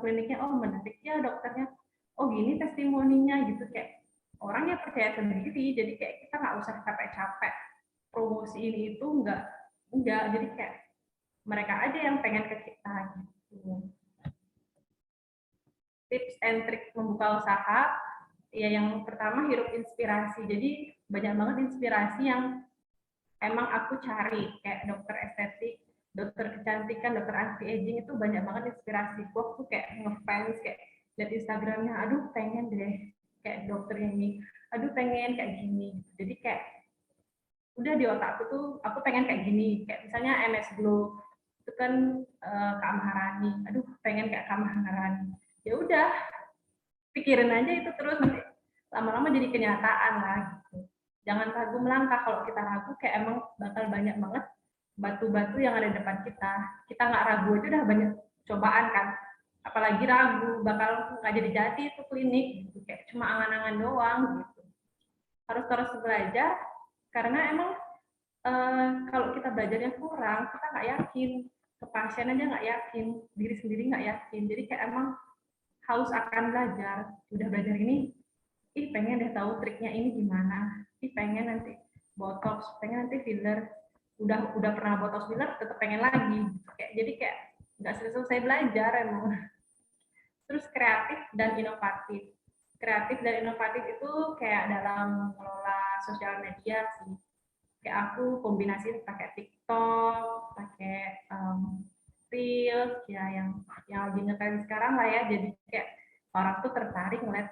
kliniknya, oh menarik ya dokternya, oh gini testimoninya gitu, kayak orangnya percaya sendiri. Jadi kayak kita nggak usah capek-capek promosi ini itu, enggak, jadi kayak mereka aja yang pengen ke kita gitu. Tips and trik membuka usaha, ya yang pertama hirup inspirasi. Jadi banyak banget inspirasi yang emang aku cari, kayak dokter estetik, dokter kecantikan, dokter anti aging, itu banyak banget inspirasi. Aku kayak ngefans, kayak lihat Instagramnya, aduh pengen deh kayak dokter ini, aduh pengen kayak gini. Jadi kayak udah di otakku tuh aku pengen kayak gini, kayak misalnya MS Glow itu kan Kak Maharani, aduh pengen kayak Kak Maharani. Ya udah, pikirin aja itu terus, nanti lama-lama jadi kenyataan lah gitu. Jangan ragu melangkah. Kalau kita ragu kayak emang bakal banyak banget batu-batu yang ada di depan kita. Kita nggak ragu aja udah banyak cobaan kan. Apalagi ragu bakal nggak jadi itu klinik gitu. Kayak cuma angan-angan doang gitu. Harus terus belajar karena emang kalau kita belajarnya kurang, kita nggak yakin. Ke pasien aja nggak yakin, diri sendiri nggak yakin. Jadi kayak emang haus akan belajar. Udah belajar ini, ih pengen deh tahu triknya ini gimana, ih pengen nanti botox, pengen nanti filler, udah pernah botox filler tetap pengen lagi, kayak jadi kayak nggak selesai belajar emang. Terus kreatif dan inovatif itu kayak dalam mengelola sosial media sih, kayak aku kombinasi pakai TikTok, pakai Reels ya, yang lagi ngetren sekarang lah ya. Jadi kayak orang tuh tertarik ngeliat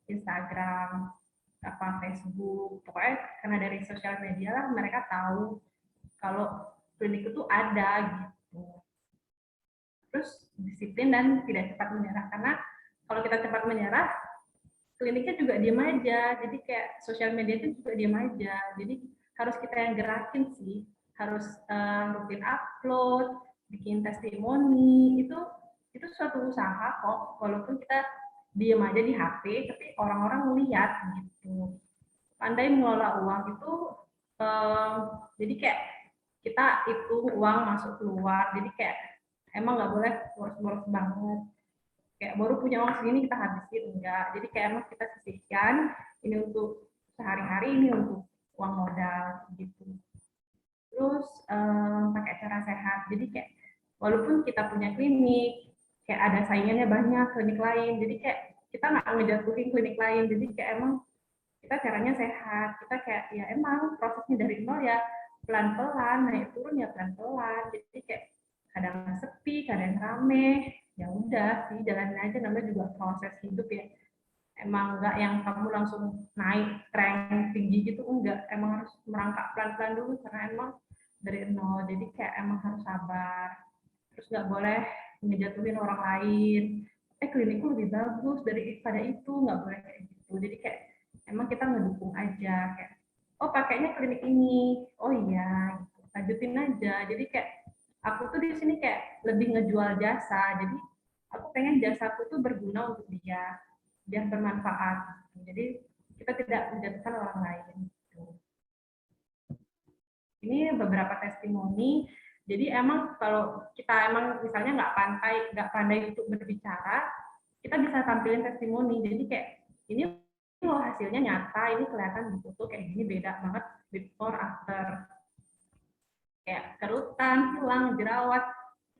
Instagram, apa Facebook, pokoknya karena dari sosial media lah mereka tahu kalau klinik itu ada gitu. Terus disiplin dan tidak cepat menyerah, karena kalau kita cepat menyerah kliniknya juga diam aja. Jadi kayak sosial media itu juga diam aja. Jadi harus kita yang gerakin sih, harus rutin upload, bikin testimoni. Itu suatu usaha kok, walaupun kita diam aja di HP, tapi orang-orang melihat gitu. Pandai mengelola uang itu, jadi kayak kita hitung uang masuk keluar, jadi kayak emang nggak boleh boros-boros banget, kayak baru punya uang segini kita habisin, enggak. Jadi kayak emang kita sisihkan, ini untuk sehari-hari, ini untuk uang modal gitu. Terus pakai cara sehat, jadi kayak walaupun kita punya klinik, kayak ada saingannya banyak klinik lain, jadi kayak kita nggak ngejatuhin klinik lain. Jadi kayak emang kita caranya sehat, kita kayak ya emang prosesnya dari nol ya pelan-pelan, naik turun ya pelan-pelan. Jadi kayak kadang sepi, kadang rame, ya udah sih jalanin aja, namanya juga proses hidup ya. Emang enggak yang kamu langsung naik rank tinggi gitu, enggak, emang harus merangkak pelan-pelan dulu karena emang dari nol. Jadi kayak emang harus sabar, terus nggak boleh ngejatuhin orang lain, klinikku lebih bagus daripada itu, nggak boleh kayak gitu. Jadi kayak emang kita ngedukung aja, kayak oh pakainya klinik ini, oh iya gitu, lanjutin aja. Jadi kayak aku tuh di sini kayak lebih ngejual jasa, jadi aku pengen jasaku tuh berguna untuk dia, biar bermanfaat. Jadi kita tidak menjatuhkan orang lain. Ini beberapa testimoni. Jadi emang kalau kita emang misalnya nggak pandai untuk berbicara, kita bisa tampilin testimoni. Jadi kayak ini loh hasilnya nyata, ini kelihatan di foto kayak gini, beda banget before after. kayak kerutan, hilang, jerawat,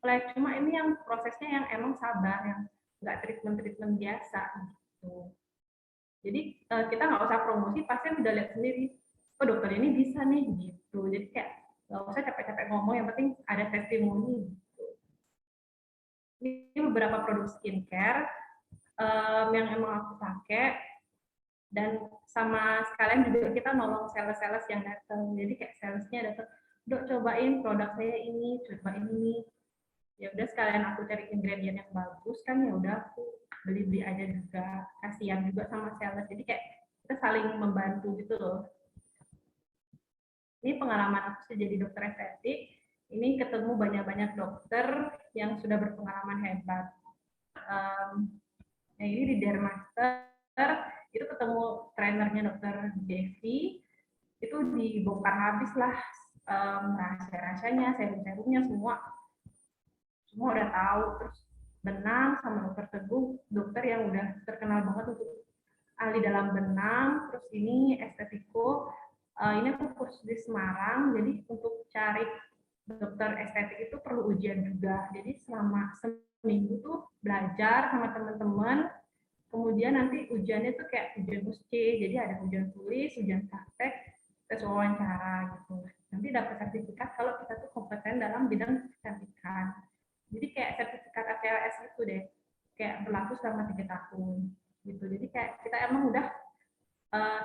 flek. Cuma ini yang prosesnya yang emang sabar, yang nggak treatment biasa gitu. Jadi kita nggak usah promosi, pasien udah lihat sendiri, oh dokter ini bisa nih gitu. Jadi kayak nggak usah capek-capek ngomong, yang penting ada testimoni. Gitu. Ini beberapa produk skincare yang emang aku pakai, dan sama sekalian juga kita nolong sales-sales yang datang. Jadi kayak salesnya datang, dok cobain produk saya ini, cobain ini. Ya udah sekalian aku cari ingredient yang bagus kan, ya udah aku beli aja juga, kasihan juga sama sales. Jadi kayak kita saling membantu gitu loh. Ini pengalaman aku sih jadi dokter estetik, ini ketemu banyak dokter yang sudah berpengalaman hebat. Yang ini di Dermaster itu ketemu trainernya dokter Devi, itu dibongkar habis lah rahasia-rahasianya, serum-serumnya semua udah tahu. Terus benang sama dokter Teguh, dokter yang udah terkenal banget untuk ahli dalam benang. Terus ini estetiko, ini aku kursus di Semarang, jadi untuk cari dokter estetik itu perlu ujian juga. Jadi selama seminggu tuh belajar sama teman-teman, kemudian nanti ujiannya tuh kayak ujian USC, jadi ada ujian tulis, ujian praktek, tes wawancara gitu. Nanti dapat sertifikat kalau kita tuh kompeten dalam bidang kecantikan. Jadi kayak sertifikat ACLS itu deh, kayak berlaku selama 3 tahun gitu. Jadi kayak kita emang udah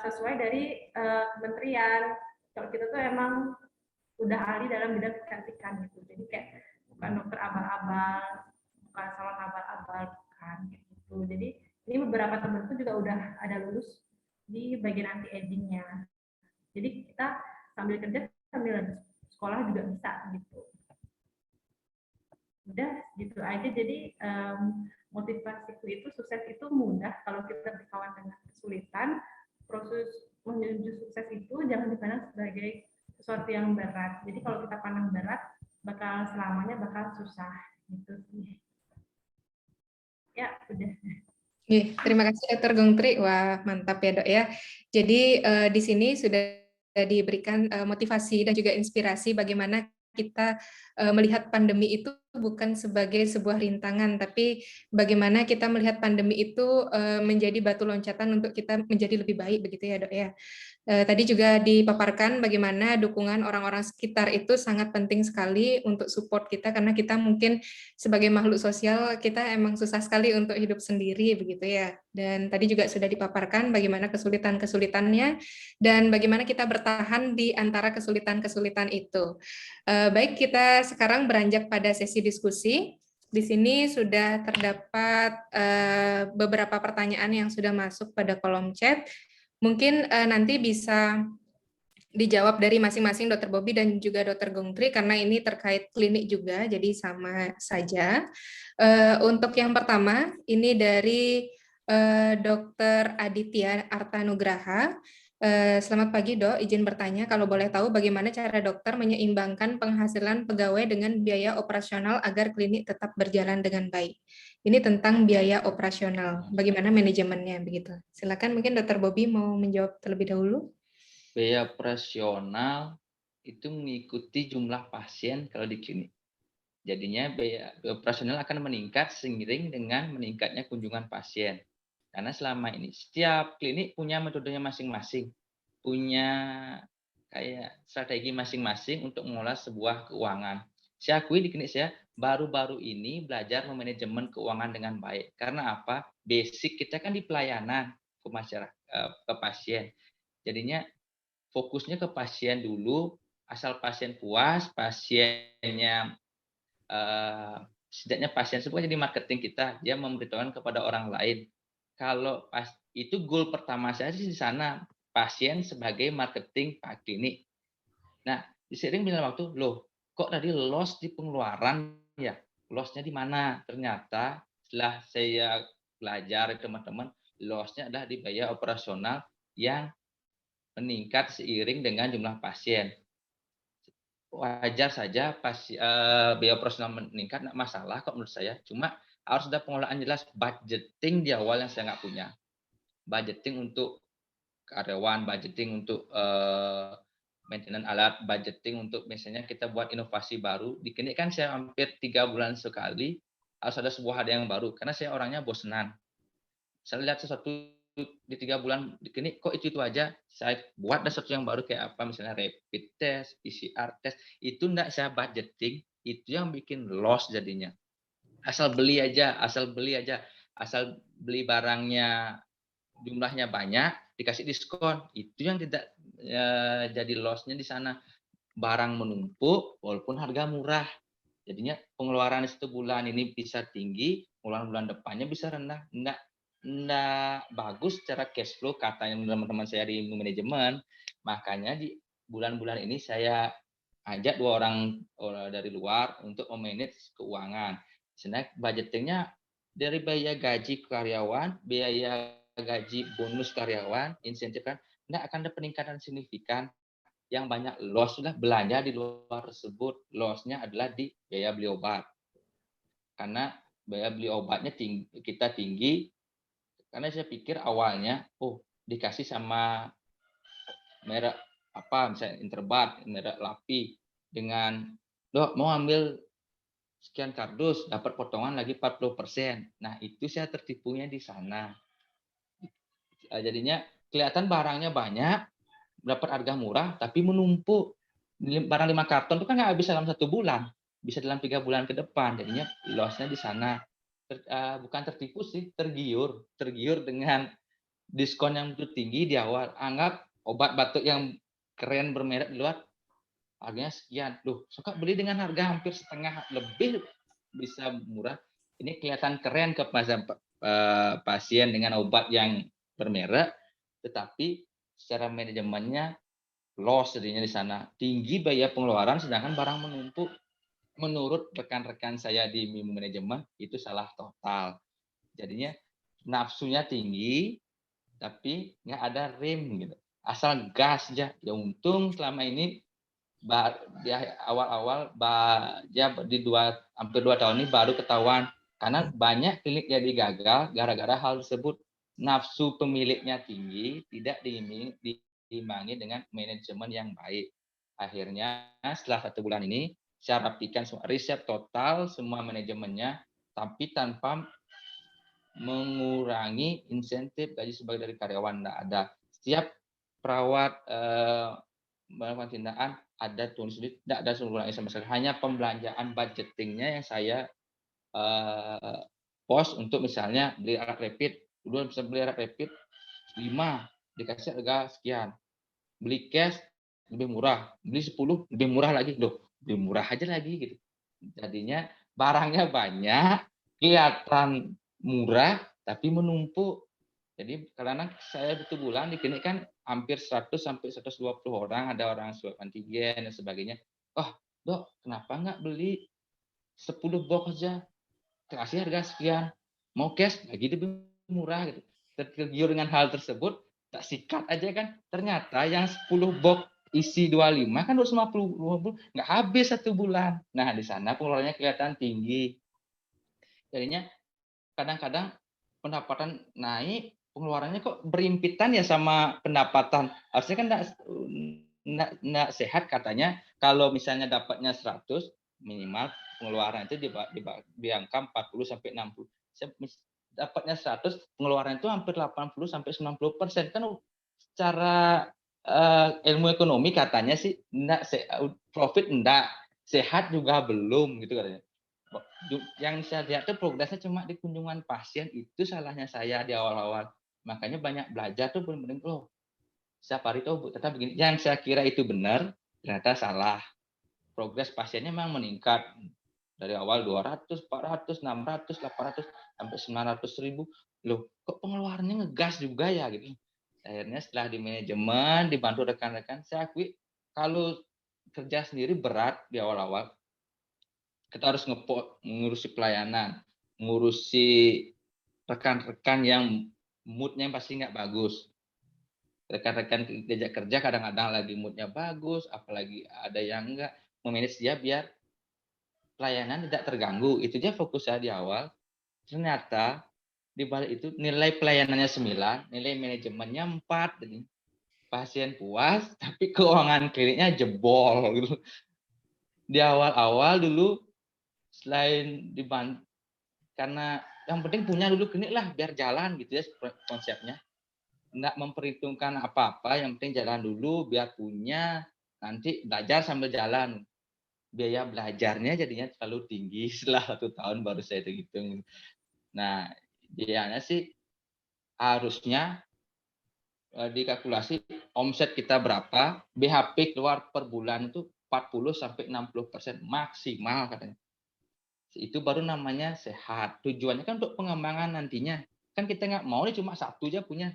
sesuai dari kementerian. Kalau kita tuh emang udah ahli dalam bidang kecantikan gitu. Jadi kayak bukan dokter abal-abal, bukan salon abal-abal, bukan gitu. Jadi ini beberapa temanku juga udah ada lulus di bagian anti agingnya. Jadi kita sambil kerja sambil sekolah juga bisa gitu. Udah gitu aja. Jadi motivasiku itu sukses itu mudah kalau kita berkawan dengan kesulitan. Proses menuju sukses itu jangan dipandang sebagai sesuatu yang berat. Jadi kalau kita pandang berat, bakal selamanya bakal susah gitu sih. Ya udah. Terima kasih Dr. Gongtri. Wah, mantap ya Dok ya. Jadi di sini sudah diberikan motivasi dan juga inspirasi bagaimana kita melihat pandemi itu bukan sebagai sebuah rintangan, tapi bagaimana kita melihat pandemi itu menjadi batu loncatan untuk kita menjadi lebih baik, begitu ya Dok ya. Tadi juga dipaparkan bagaimana dukungan orang-orang sekitar itu sangat penting sekali untuk support kita, karena kita mungkin sebagai makhluk sosial kita emang susah sekali untuk hidup sendiri begitu ya. Dan tadi juga sudah dipaparkan bagaimana kesulitan-kesulitannya dan bagaimana kita bertahan di antara kesulitan-kesulitan itu. Baik, kita sekarang beranjak pada sesi diskusi. Di sini sudah terdapat beberapa pertanyaan yang sudah masuk pada kolom chat. Mungkin nanti bisa dijawab dari masing-masing Dr. Bobby dan juga Dr. Gongtri karena ini terkait klinik juga, jadi sama saja. Untuk yang pertama, ini dari Dr. Aditya Artanugraha. Selamat pagi Dok, izin bertanya kalau boleh tahu bagaimana cara dokter menyeimbangkan penghasilan pegawai dengan biaya operasional agar klinik tetap berjalan dengan baik. Ini tentang biaya operasional, bagaimana manajemennya begitu. Silakan mungkin Dr. Bobby mau menjawab terlebih dahulu. Biaya operasional itu mengikuti jumlah pasien kalau di klinik. Jadinya biaya operasional akan meningkat seiring dengan meningkatnya kunjungan pasien. Karena selama ini setiap klinik punya metodenya masing-masing, punya kayak strategi masing-masing untuk mengelola sebuah keuangan. Saya akui di klinik saya baru-baru ini belajar memanajemen keuangan dengan baik. Karena apa? Basic kita kan di pelayanan ke masyarakat, ke pasien. Jadinya fokusnya ke pasien dulu, asal pasien puas, pasiennya setidaknya pasien semua jadi marketing kita, dia memberitahukan kepada orang lain. Kalau itu goal pertama saya sih di sana, pasien sebagai marketing Pak klinik. Nah, diseiring dengan waktu, loh, kok tadi loss di pengeluaran ya? Loss-nya di mana? Ternyata setelah saya belajar teman-teman, loss-nya adalah di biaya operasional yang meningkat seiring dengan jumlah pasien. Wajar saja biaya operasional meningkat, tidak masalah kok menurut saya. Cuma harus ada pengelolaan jelas, budgeting di awal yang saya nggak punya. Budgeting untuk karyawan, budgeting untuk maintenance alat, budgeting untuk misalnya kita buat inovasi baru. Di klinik kan saya hampir 3 bulan sekali harus ada sebuah hal yang baru, karena saya orangnya bosenan. Saya lihat sesuatu di 3 bulan di klinik, kok itu aja, saya buat ada sesuatu yang baru kayak apa, misalnya rapid test, PCR test, itu enggak saya budgeting, itu yang bikin loss jadinya. Asal beli aja, asal beli barangnya jumlahnya banyak, dikasih diskon, itu yang tidak jadi loss-nya di sana. Barang menumpuk walaupun harga murah. Jadinya pengeluaran satu bulan ini bisa tinggi, pengeluaran bulan depannya bisa rendah. Enggak bagus secara cash flow katanya teman-teman saya di manajemen. Makanya di bulan-bulan ini saya ajak 2 orang dari luar untuk memanage keuangan. Sebenarnya budgetingnya dari biaya gaji karyawan, biaya gaji bonus karyawan, insentif kan, enggak akan ada peningkatan signifikan. Yang banyak loss sudah belanja di luar tersebut. Loss-nya adalah di biaya beli obat. Karena biaya beli obatnya kita tinggi, karena saya pikir awalnya, dikasih sama merek apa, misalnya Interbat, merek Lapi, dengan, dok mau ambil sekian kardus, dapat potongan lagi 40%. Nah, itu saya tertipunya di sana. Jadinya kelihatan barangnya banyak, dapat harga murah, tapi menumpuk. Barang 5 karton itu kan nggak bisa dalam 1 bulan, bisa dalam 3 bulan ke depan. Jadinya loss-nya di sana. Bukan tertipu sih, tergiur dengan diskon yang begitu tinggi di awal. Anggap obat batuk yang keren bermerek di luar harganya sekian. Loh, suka beli dengan harga hampir setengah lebih bisa murah. Ini kelihatan keren ke pasien dengan obat yang bermerek, tetapi secara manajemennya loss jadinya di sana. Tinggi biaya pengeluaran sedangkan barang menumpuk. Menurut rekan-rekan saya di manajemen itu salah total. Jadinya nafsunya tinggi tapi nggak ada rem gitu. Asal gas aja. Ya untung selama ini di awal-awal ya di hampir 2 tahun ini baru ketahuan, karena banyak klinik jadi gagal gara-gara hal tersebut. Nafsu pemiliknya tinggi, tidak diimbangi dengan manajemen yang baik. Akhirnya setelah 1 bulan ini saya rapikan semua riset total semua manajemennya, tapi tanpa mengurangi insentif gaji sebagai dari karyawan. Tidak ada. Setiap perawat melakukan tindakan ada tulis, tidak ada sumber sama sekali. Hanya pembelanjaan budgetingnya yang saya post untuk misalnya beli alat rapid. Dulu bisa beli alat rapid 5, dikasih harga sekian. Beli cash lebih murah, beli 10 lebih murah lagi. Loh, lebih murah aja lagi gitu. Jadinya barangnya banyak, kelihatan murah tapi menumpuk. Jadi karena saya 1 bulan di klinik kan hampir 100 sampai 120 orang, ada orang swab antigen dan sebagainya. Dok, kenapa nggak beli 10 box aja? Kasih harga sekian. Mau cash lagi lebih murah gitu. Tergiur dengan hal tersebut, tak sikat aja kan. Ternyata yang 10 box isi 25 kan 250 nggak habis 1 bulan. Nah, di sana pengeluarannya kelihatan tinggi. Jadinya kadang-kadang pendapatan naik, pengeluarannya kok berimpitan ya sama pendapatan. Harusnya kan enggak sehat katanya kalau misalnya dapatnya 100, minimal pengeluaran itu di angka 40 sampai 60. Dapatnya 100, pengeluaran itu hampir 80 sampai 90%. Kan secara ilmu ekonomi katanya sih enggak profit enggak, sehat juga belum gitu katanya. Yang saya lihat tuh progresnya cuma di kunjungan pasien, itu salahnya saya di awal-awal. Makanya banyak belajar tuh benar-benar setiap hari tuh ternyata begini. Yang saya kira itu benar, ternyata salah. Progres pasiennya memang meningkat dari awal 200, 400, 600, 800 sampai 900.000. Loh, kok pengeluarannya ngegas juga ya gitu. Akhirnya setelah di manajemen, dibantu rekan-rekan, saya akui kalau kerja sendiri berat di awal-awal. Kita harus ngurusi pelayanan, ngurusi rekan-rekan yang moodnya pasti nggak bagus. Rekan-rekan diajak kerja kadang-kadang lagi moodnya bagus, apalagi ada yang enggak, memanage dia biar pelayanan tidak terganggu. Itu aja fokus saya di awal. Ternyata di balik itu nilai pelayanannya 9, nilai manajemennya 4. Jadi pasien puas, tapi keuangan kliniknya jebol gitu. Di awal-awal dulu selain karena yang penting punya dulu klinik lah biar jalan gitu ya konsepnya. Nggak memperhitungkan apa-apa, yang penting jalan dulu biar punya, nanti belajar sambil jalan. Biaya belajarnya jadinya terlalu tinggi, setelah 1 tahun baru saya hitung. Nah, idealnya sih harusnya dikalkulasi omset kita berapa, BHP keluar per bulan itu 40-60% maksimal katanya. Itu baru namanya sehat. Tujuannya kan untuk pengembangan nantinya. Kan kita nggak mau nih cuma satu aja punya.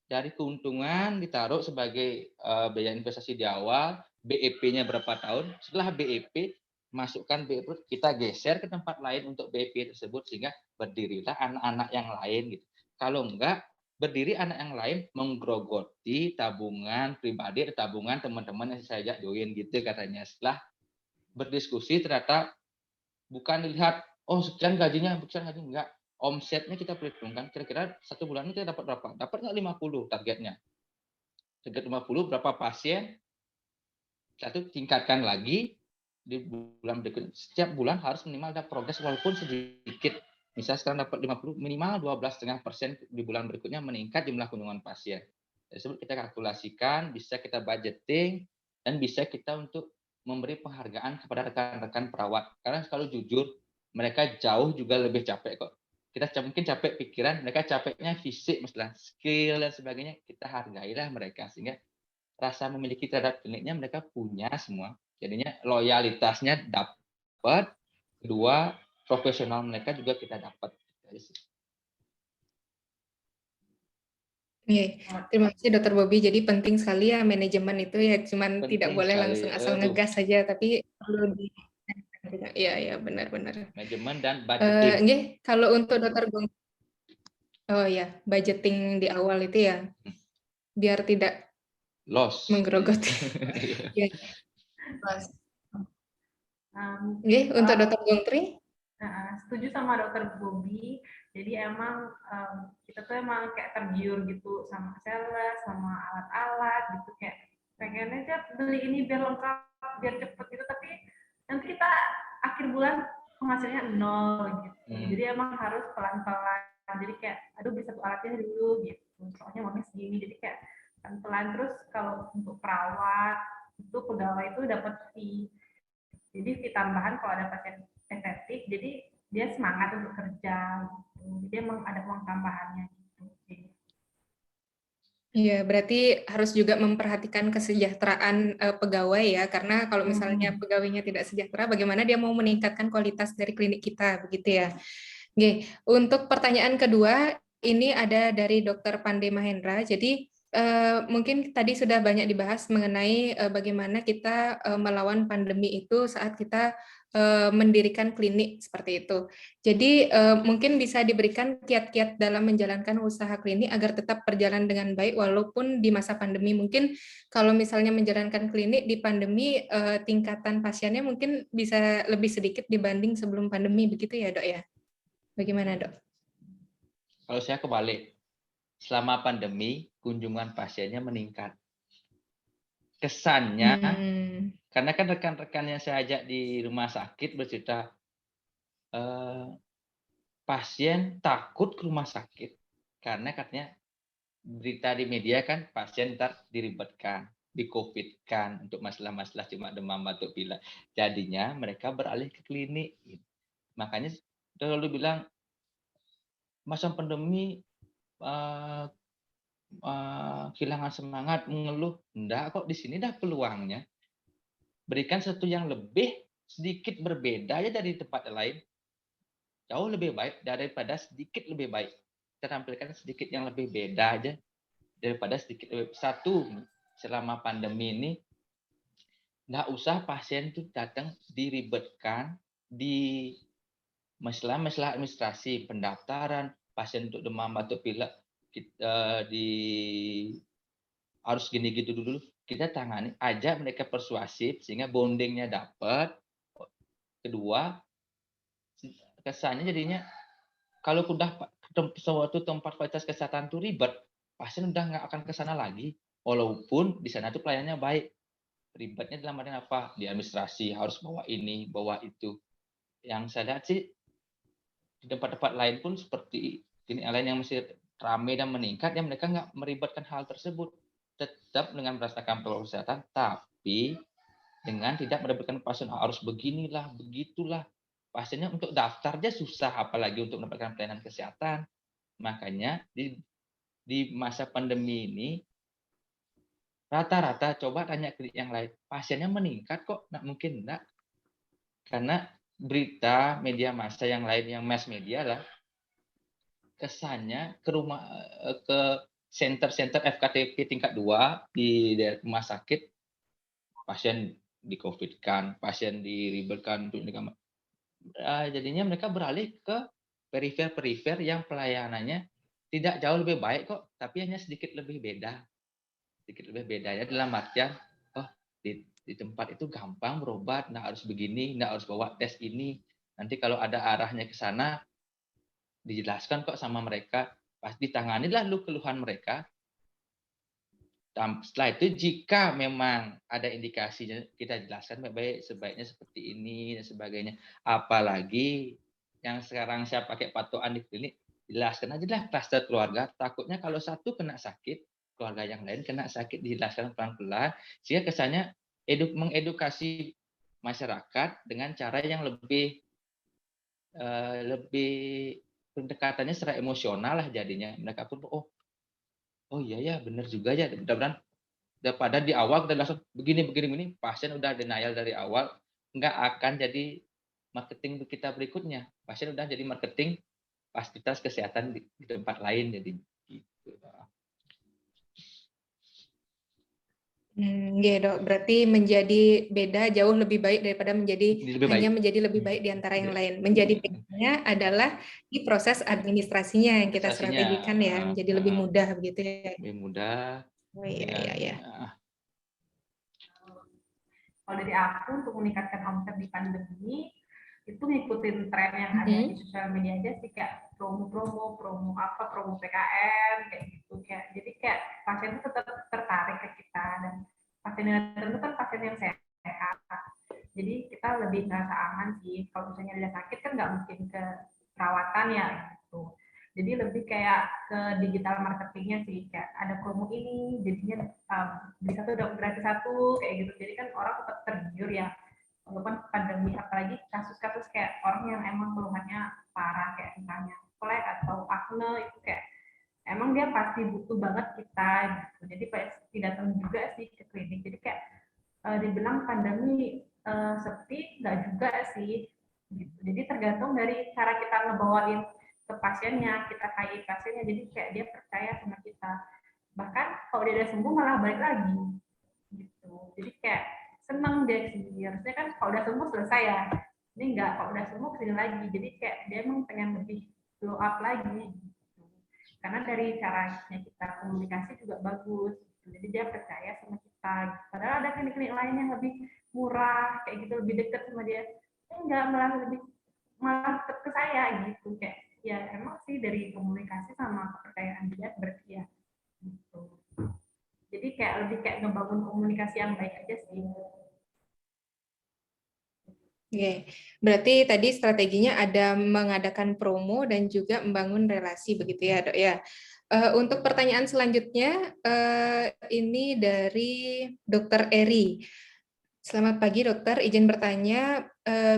Dari keuntungan ditaruh sebagai biaya investasi di awal, BEP-nya berapa tahun, setelah BEP masukkan BEP kita geser ke tempat lain untuk BEP tersebut sehingga berdirilah anak-anak yang lain gitu. Kalau enggak berdiri anak yang lain menggerogoti tabungan pribadi atau tabungan teman-teman yang saya ajak join gitu katanya. Setelah berdiskusi ternyata bukan dilihat oh sekian gajinya, enggak. Omsetnya kita perhitungkan kira-kira 1 bulan ini kita dapat berapa? Dapat nggak 50 targetnya? Target 50 berapa pasien? Satu tingkatkan lagi di bulan berikutnya. Setiap bulan harus minimal ada progres walaupun sedikit. Misalnya sekarang dapat 50, minimal 12,5% di bulan berikutnya meningkat jumlah kunjungan pasien. Tersebut kita kalkulasikan, bisa kita budgeting, dan bisa kita untuk memberi penghargaan kepada rekan-rekan perawat. Karena kalau jujur, mereka jauh juga lebih capek kok. Kita mungkin capek pikiran, mereka capeknya fisik, masalah skill dan sebagainya. Kita hargailah mereka sehingga rasa memiliki terhadap kliniknya mereka punya semua. Jadinya loyalitasnya dapat, kedua profesional mereka juga kita dapat. Oke, terima kasih Dokter Bobby. Jadi penting sekali ya manajemen itu ya, cuman tidak Penting boleh sekali. langsung asal ngegas saja, tapi perlu di iya ya benar-benar. Manajemen dan budgeting. Nggih, kalau untuk Dokter Gong, oh ya budgeting di awal itu ya, biar tidak Loss. menggerogoti. Iya. Loss. Nggih, untuk Dokter Gongtri? Setuju sama Dokter Bobby. Jadi emang kita tuh emang kayak tergiur gitu sama sales, sama alat-alat gitu, kayak pengen aja beli ini biar lengkap, biar cepet gitu, tapi nanti kita akhir bulan penghasilannya 0 gitu. Jadi emang harus pelan-pelan. Jadi kayak aduh beli 1 alatnya dulu gitu. Soalnya uangnya segini, jadi kayak pelan-pelan. Terus kalau untuk perawat itu pegawai itu dapat fee. Jadi fee tambahan kalau ada pasien efektif, jadi dia semangat untuk kerja gitu. Jadi emang ada uang tambahannya gitu. Iya, berarti harus juga memperhatikan kesejahteraan pegawai ya, karena kalau misalnya pegawainya tidak sejahtera, bagaimana dia mau meningkatkan kualitas dari klinik kita, begitu ya. Oke, untuk pertanyaan kedua, ini ada dari Dr. Pandey Mahendra. Jadi mungkin tadi sudah banyak dibahas mengenai bagaimana kita melawan pandemi itu saat kita mendirikan klinik seperti itu. Jadi mungkin bisa diberikan kiat-kiat dalam menjalankan usaha klinik agar tetap berjalan dengan baik walaupun di masa pandemi. Mungkin kalau misalnya menjalankan klinik di pandemi, tingkatan pasiennya mungkin bisa lebih sedikit dibanding sebelum pandemi, begitu ya Dok ya? Bagaimana Dok? Kalau saya kebalik, selama pandemi kunjungan pasiennya meningkat. Kesannya, karena kan rekan-rekan yang saya ajak di rumah sakit bercerita, pasien takut ke rumah sakit karena katanya berita di media kan pasien ntar diribetkan, di-COVID-kan untuk masalah-masalah cuma demam batuk pilek. Jadinya mereka beralih ke klinik. Makanya selalu bilang masa pandemi kehilangan semangat, mengeluh. Enggak kok, di sini dah peluangnya. Berikan sesuatu yang lebih sedikit berbeda aja dari tempat lain. Jauh lebih baik daripada sedikit lebih baik. Kita tampilkan sedikit yang lebih beda aja daripada sedikit lebih. Satu, selama pandemi ini nggak usah pasien itu datang diribetkan di masalah administrasi, pendaftaran, pasien untuk demam batuk pilek kita harus gini gitu dulu. Kita tangani aja mereka persuasif sehingga bondingnya dapat. Kedua, kesannya jadinya kalau udah suatu tempat fasilitas kesehatan itu ribet, pasien udah nggak akan ke sana lagi. Walaupun di sana tuh pelayanannya baik. Ribetnya dalam artian apa? Di administrasi harus bawa ini, bawa itu. Yang saya lihat sih di tempat-tempat lain pun seperti klinik lain yang masih ramai dan meningkat, ya mereka nggak meribetkan hal tersebut. Tetap dengan merasakan protokol kesehatan, tapi dengan tidak meribetkan pasien harus beginilah, begitulah. Pasiennya untuk daftar aja susah, apalagi untuk mendapatkan pelayanan kesehatan. Makanya di masa pandemi ini, rata-rata coba tanya klinik yang lain, pasiennya meningkat kok, nggak mungkin enggak. Karena berita media massa yang lain, yang mass media lah, kesannya ke center-center FKTP tingkat 2 di daerah rumah sakit, pasien di COVID-kan, pasien diribetkan untuk jadinya mereka beralih ke perifer-perifer yang pelayanannya tidak jauh lebih baik kok, tapi hanya sedikit lebih beda. Sedikit lebih beda ya dalam artian, oh di tempat itu gampang berobat, nggak harus begini, nggak harus bawa tes ini. Nanti kalau ada arahnya ke sana, dijelaskan kok sama mereka, pasti tanganilah lu keluhan mereka. Setelah itu jika memang ada indikasinya, kita jelaskan baik-baik, sebaiknya seperti ini dan sebagainya. Apalagi yang sekarang saya pakai patokan di klinik, jelaskan aja lah kluster keluarga. Takutnya kalau satu kena sakit, keluarga yang lain kena sakit, dijelaskan pelan-pelan, sehingga kesannya mengedukasi masyarakat dengan cara yang lebih pendekatannya secara emosional lah jadinya. Mereka pun oh iya ya benar juga ya, mudah-mudahan daripada di awal kita langsung begini pasien udah denial dari awal, nggak akan jadi marketing kita berikutnya. Pasien udah jadi marketing fasilitas kesehatan di tempat lain, jadi gitu. Ya dok, berarti menjadi beda jauh lebih baik daripada menjadi lebih baik di antara yang lain. Menjadi bedanya adalah di proses administrasinya yang kita strategikan ya, menjadi lebih mudah begitu ya. Lebih mudah. Oh iya. Kalau dari aku untuk meningkatkan omset di pandemi itu ngikutin tren yang ada di sosial media aja sih, kayak promo PKM kayak gitu, kayak jadi kayak pasien itu tetap tertarik ke kita, dan pasien yang tentu kan pasien yang sehat, jadi kita lebih merasa aman sih. Kalau misalnya dia sakit kan nggak mungkin ke perawatan ya gitu, jadi lebih kayak ke digital marketingnya sih, kayak ada promo ini jadinya beli satu dapat gratis satu kayak gitu, jadi kan orang tetap tergiur ya walaupun pandemi. Apalagi kasus-kasus kayak orang yang emang keluhannya parah kayak misalnya flek atau acne, itu kayak emang dia pasti butuh banget kita gitu. Jadi pasti datang juga sih ke klinik. Jadi kayak dibilang pandemi sepi nggak juga sih gitu. Jadi tergantung dari cara kita ngebawain ke pasiennya, kita kayak pasiennya, jadi kayak dia percaya sama kita. Bahkan kalau dia udah sembuh malah balik lagi gitu. Jadi kayak seneng dia sih, harusnya kan kalau udah sembuh selesai ya, ini enggak, kalau udah sembuh kesini lagi, jadi kayak dia emang pengen lebih blow up lagi gitu. Karena dari caranya kita komunikasi juga bagus gitu. Jadi dia percaya sama kita gitu. Padahal ada klinik-klinik lain yang lebih murah kayak gitu, lebih dekat sama dia, enggak, malah ke saya gitu. Kayak ya emang sih dari komunikasi sama kepercayaan dia berarti ya gitu. Jadi kayak lebih kayak ngebangun komunikasi yang baik aja sih. Oke, berarti tadi strateginya ada mengadakan promo dan juga membangun relasi begitu ya dok ya. Untuk pertanyaan selanjutnya ini dari Dokter Eri. Selamat pagi dokter, izin bertanya,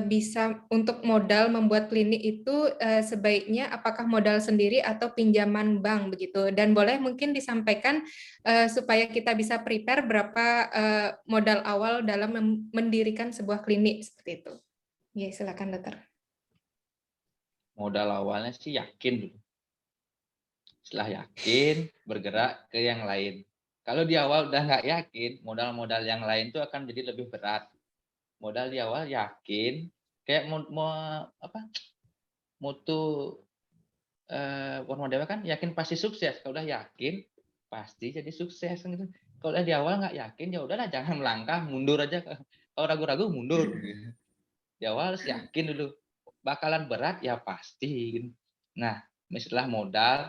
bisa untuk modal membuat klinik itu sebaiknya apakah modal sendiri atau pinjaman bank begitu? Dan boleh mungkin disampaikan supaya kita bisa prepare berapa modal awal dalam mendirikan sebuah klinik seperti itu. Ya, silakan dokter. Modal awalnya sih yakin dulu. Setelah yakin, bergerak ke yang lain. Kalau di awal udah nggak yakin, modal-modal yang lain itu akan jadi lebih berat. Modal di awal yakin, kayak mutu Warma Dewa kan yakin pasti sukses. Kalau udah yakin, pasti jadi sukses. Gitu. Kalau udah di awal nggak yakin, ya udahlah jangan melangkah, mundur aja. Kalau ragu-ragu mundur. Di awal harus yakin dulu. Bakalan berat ya pasti. Nah, Istilah modal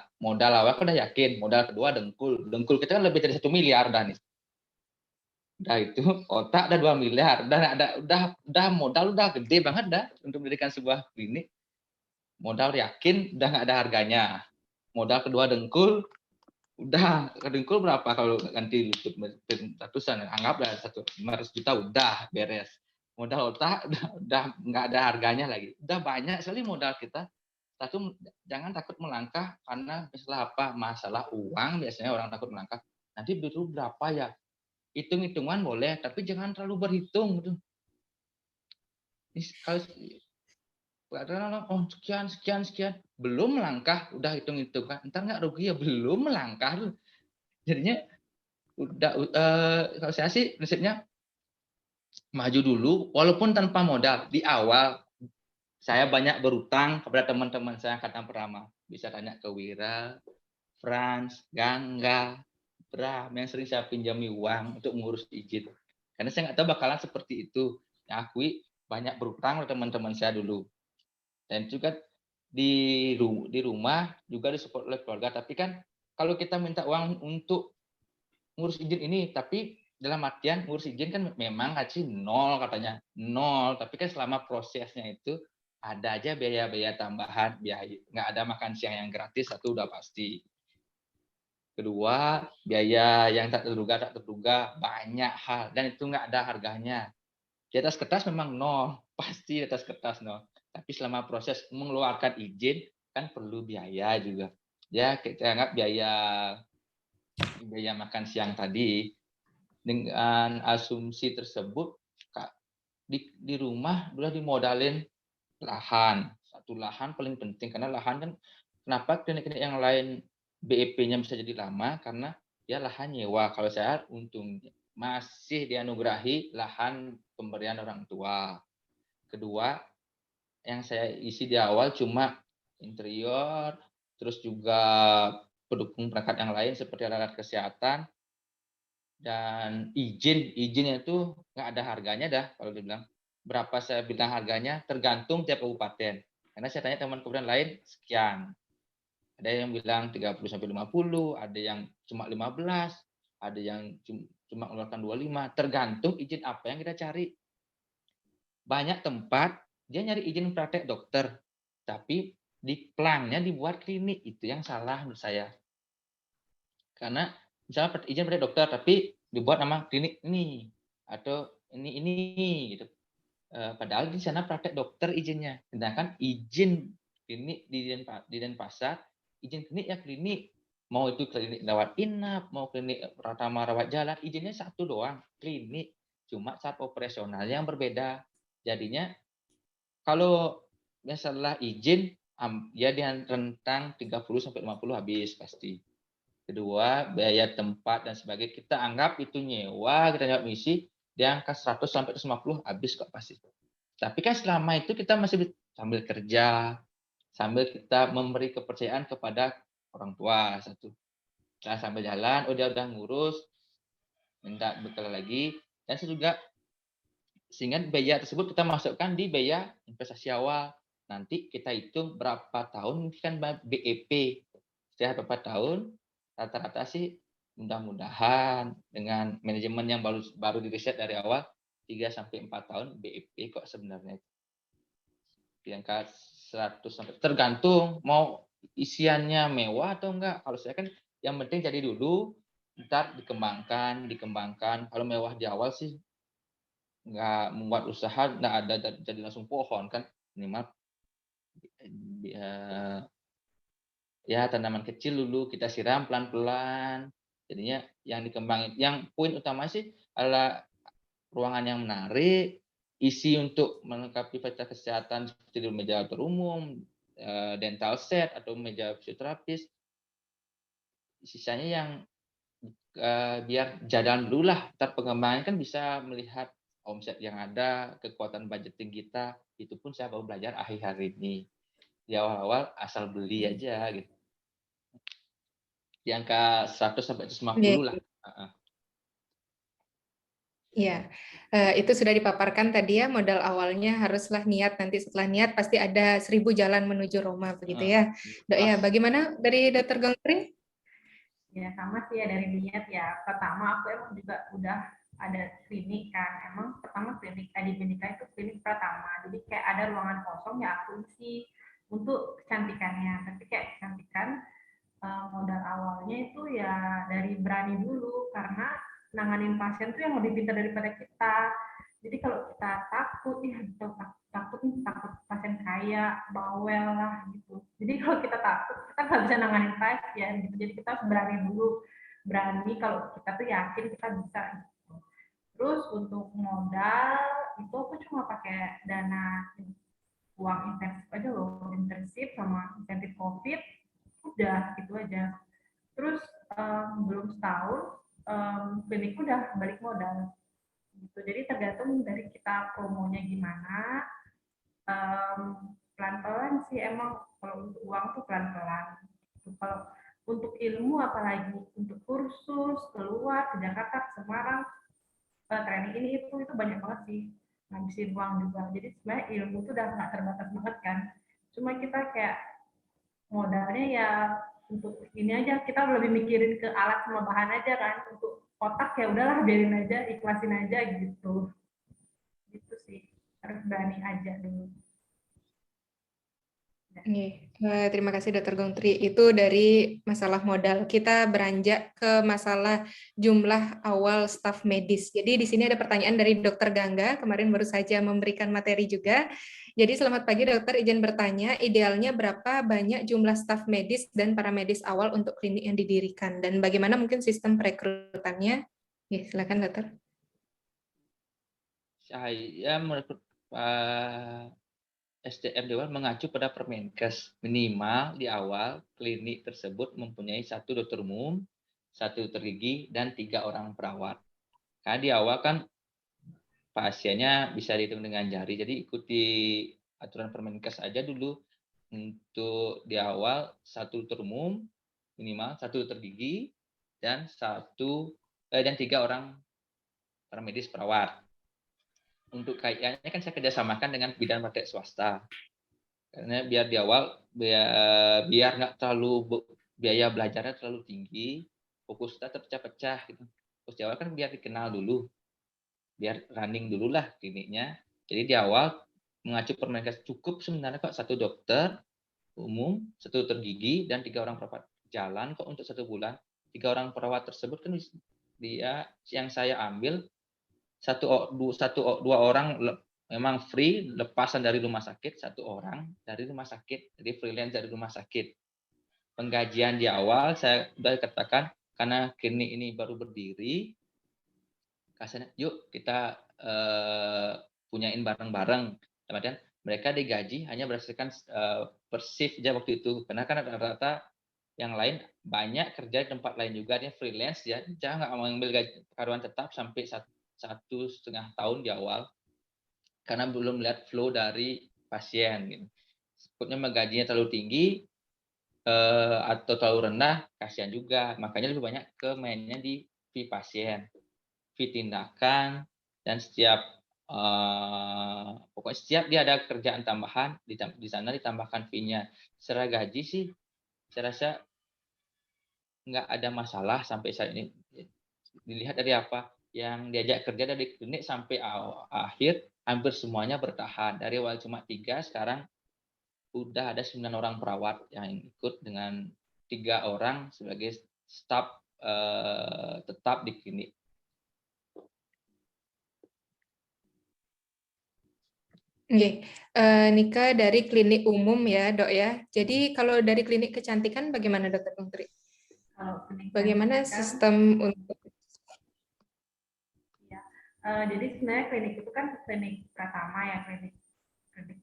awal kan udah yakin, modal kedua dengkul kita kan lebih dari 1 miliar dah nih. Udah itu otak udah 2 miliar, udah modal udah gede banget dah untuk mendirikan sebuah klinik. Modal yakin udah nggak ada harganya. Modal kedua dengkul, udah dengkul berapa kalau ganti lutut ratusan, anggaplah 500 juta udah beres. Modal otak udah nggak ada harganya lagi. Udah banyak sekali modal kita. Satu, jangan takut melangkah karena masalah uang biasanya orang takut melangkah. Nanti dulu berapa ya? Hitung-hitungan boleh, tapi jangan terlalu berhitung gitu. Kalau sekian, belum melangkah udah hitung-hitungan, ntar nggak rugi ya belum melangkah. Jadinya udah kalau saya sih prinsipnya maju dulu walaupun tanpa modal di awal. Saya banyak berutang kepada teman-teman saya angkatan pertama. Bisa tanya ke Wira, Frans, Gangga, Bram yang sering saya pinjami uang untuk mengurus izin. Karena saya nggak tahu bakalan seperti itu. Yang akui banyak berutang oleh teman-teman saya dulu. Dan juga di rumah juga disupport oleh keluarga. Tapi kan kalau kita minta uang untuk ngurus izin ini, tapi dalam artian ngurus izin kan memang haji nol katanya. Nol. Tapi kan selama prosesnya itu ada aja biaya-biaya tambahan, biaya nggak ada makan siang yang gratis, satu udah pasti. Kedua, biaya yang tak terduga banyak hal dan itu nggak ada harganya. Di atas kertas memang nol, pasti di atas kertas nol. Tapi selama proses mengeluarkan izin kan perlu biaya juga. Ya kita anggap biaya makan siang tadi dengan asumsi tersebut di rumah udah dimodalin lahan. Satu lahan paling penting karena lahan kan kenapa klinik-klinik yang lain BEP-nya bisa jadi lama karena ya lahan nyewa. Kalau saya untungnya masih dianugerahi lahan pemberian orang tua. Kedua, yang saya isi di awal cuma interior, terus juga pendukung perangkat yang lain seperti alat kesehatan dan izinnya itu nggak ada harganya dah kalau dibilang. Berapa saya bilang harganya tergantung tiap kabupaten. Karena saya tanya teman kabupaten lain sekian. Ada yang bilang 30 sampai 50, ada yang cuma 15, ada yang cuma mengeluarkan 25, tergantung izin apa yang kita cari. Banyak tempat dia nyari izin praktek dokter, tapi di plangnya dibuat klinik, itu yang salah menurut saya. Karena misalnya izin praktek dokter tapi dibuat nama klinik ini atau ini gitu. Padahal di sana praktek dokter izinnya. Sedangkan izin klinik di Denpasar, izin klinik ya klinik. Mau itu klinik rawat inap, mau klinik pertama rawat jalan, izinnya satu doang, klinik. Cuma saat operasional yang berbeda. Jadinya kalau masalah izin, ya di rentang 30 sampai 50 habis pasti. Kedua, biaya tempat dan sebagainya. Kita anggap itu nyewa, kita anggap misi, di angka 100 sampai 150 habis kok pasti. Tapi kan selama itu kita masih sambil kerja, sambil kita memberi kepercayaan kepada orang tua satu. Setelah sambil jalan, dia udah ngurus, minta bekal lagi, dan saya juga sehingga biaya tersebut kita masukkan di biaya investasi awal. Nanti kita hitung berapa tahun kan BEP. Setelah berapa tahun, rata-rata sih mudah-mudahan dengan manajemen yang baru diriset dari awal 3 sampai 4 tahun BEP kok sebenarnya. Di angka 100 sampai tergantung mau isiannya mewah atau enggak. Kalau saya kan yang penting jadi dulu, ntar dikembangkan. Kalau mewah di awal sih nggak membuat usaha, nggak ada jadi langsung pohon kan, minimal ya tanaman kecil dulu kita siram pelan-pelan. Jadinya yang dikembangin, yang poin utama sih adalah ruangan yang menarik, isi untuk melengkapi fasilitas kesehatan seperti di meja umum, dental set atau meja fisioterapis. Sisanya yang biar jalan dulu lah. Ntar pengembangan kan bisa melihat omset yang ada, kekuatan budgeting kita. Itu pun saya baru belajar akhir hari ini. Di awal-awal asal beli aja gitu. Di angka 100 sampai 150 lah. Iya, itu sudah dipaparkan tadi ya, modal awalnya haruslah niat, nanti setelah niat pasti ada 1000 jalan menuju Roma, begitu ya. Dok ya, bagaimana dari Dr. Gongtri? Ya sama sih ya dari niat ya. Pertama aku emang juga udah ada klinik kan. Emang pertama klinik di Medika itu klinik pertama. Jadi kayak ada ruangan kosong ya aku isi untuk kecantikannya. Tapi kayak kecantikan modal awalnya itu ya dari berani dulu karena nanganin pasien tuh yang lebih pintar daripada kita. Jadi kalau kita takut ya takut pasien kaya, bawel lah gitu. Jadi kalau kita takut kita nggak bisa nanganin pasien gitu. Jadi kita harus berani dulu, berani kalau kita tuh yakin kita bisa gitu. Terus untuk modal itu aku cuma pakai dana uang intensif aja loh, intensif sama insentif COVID, udah gitu aja. Terus belum setahun klinik udah balik modal gitu. Jadi tergantung dari kita promonya gimana. Pelan-pelan sih emang kalau untuk uang tuh pelan-pelan. Kalau untuk ilmu apalagi untuk kursus keluar ke Jakarta, ke Semarang, training ini itu banyak banget sih ngabisin uang juga. Jadi sebenarnya ilmu tuh udah nggak terbatas banget kan. Cuma kita kayak modalnya ya untuk ini aja, kita lebih mikirin ke alat sama bahan aja kan. Untuk otak ya udahlah biarin aja, ikhlasin aja gitu. Gitu sih, harus berani aja dulu. Terima kasih Dr. Gongtri. Itu dari masalah modal. Kita beranjak ke masalah jumlah awal staf medis. Jadi di sini ada pertanyaan dari Dr. Gangga, kemarin baru saja memberikan materi juga. Jadi selamat pagi dokter, izin bertanya, idealnya berapa banyak jumlah staf medis dan paramedis awal untuk klinik yang didirikan? Dan bagaimana mungkin sistem perekrutannya? Silakan dokter. Saya merekrut SDM Dewan mengacu pada Permenkes. Minimal di awal klinik tersebut mempunyai 1 dokter umum, 1 dokter gigi, dan 3 orang perawat. Karena di awal kan pasiennya bisa dihitung dengan jari, jadi ikuti aturan Permenkes aja dulu. Untuk di awal 1 dokter umum, minimal 1 dokter gigi, dan 3 orang paramedis perawat. Untuk kayaknya kan saya kerjasamakan dengan bidan praktek swasta. Karena biar di awal biar nggak terlalu biaya belajarnya terlalu tinggi, fokus kita terpecah-pecah gitu. Terus di awal kan biar dikenal dulu, biar running dulu lah kliniknya. Jadi di awal mengacu Permenkes cukup sebenarnya kok 1 dokter umum, 1 dokter gigi, dan 3 orang perawat jalan kok untuk 1 bulan. 3 orang perawat tersebut kan dia yang saya ambil 2 orang memang free lepasan dari rumah sakit, 1 orang dari rumah sakit, jadi freelance dari rumah sakit. Penggajian di awal saya sudah katakan karena klinik ini baru berdiri, kasarnya yuk kita punyain bareng-bareng. Kemudian mereka digaji hanya berdasarkan per shift aja waktu itu, karena kan rata-rata yang lain banyak kerja di tempat lain juga, dia freelance ya, jangan nggak mengambil karyawan tetap sampai 1,5 tahun di awal karena belum melihat flow dari pasien gitu. Takutnya gajinya terlalu tinggi atau terlalu rendah, kasihan juga. Makanya lebih banyak ke mainnya di fee pasien, fee tindakan, dan pokoknya setiap dia ada kerjaan tambahan di sana ditambahkan fee-nya. Secara gaji sih saya rasa nggak ada masalah sampai saat ini. Dilihat dari apa yang diajak kerja dari klinik sampai akhir hampir semuanya bertahan. Dari awal cuma 3, sekarang udah ada 9 orang perawat yang ikut dengan 3 orang sebagai staf tetap di klinik. Nika dari klinik umum ya dok ya. Jadi kalau dari klinik kecantikan bagaimana dokter Gongtri? Bagaimana sistem untuk jadi sebenarnya klinik itu kan klinik pertama ya, klinik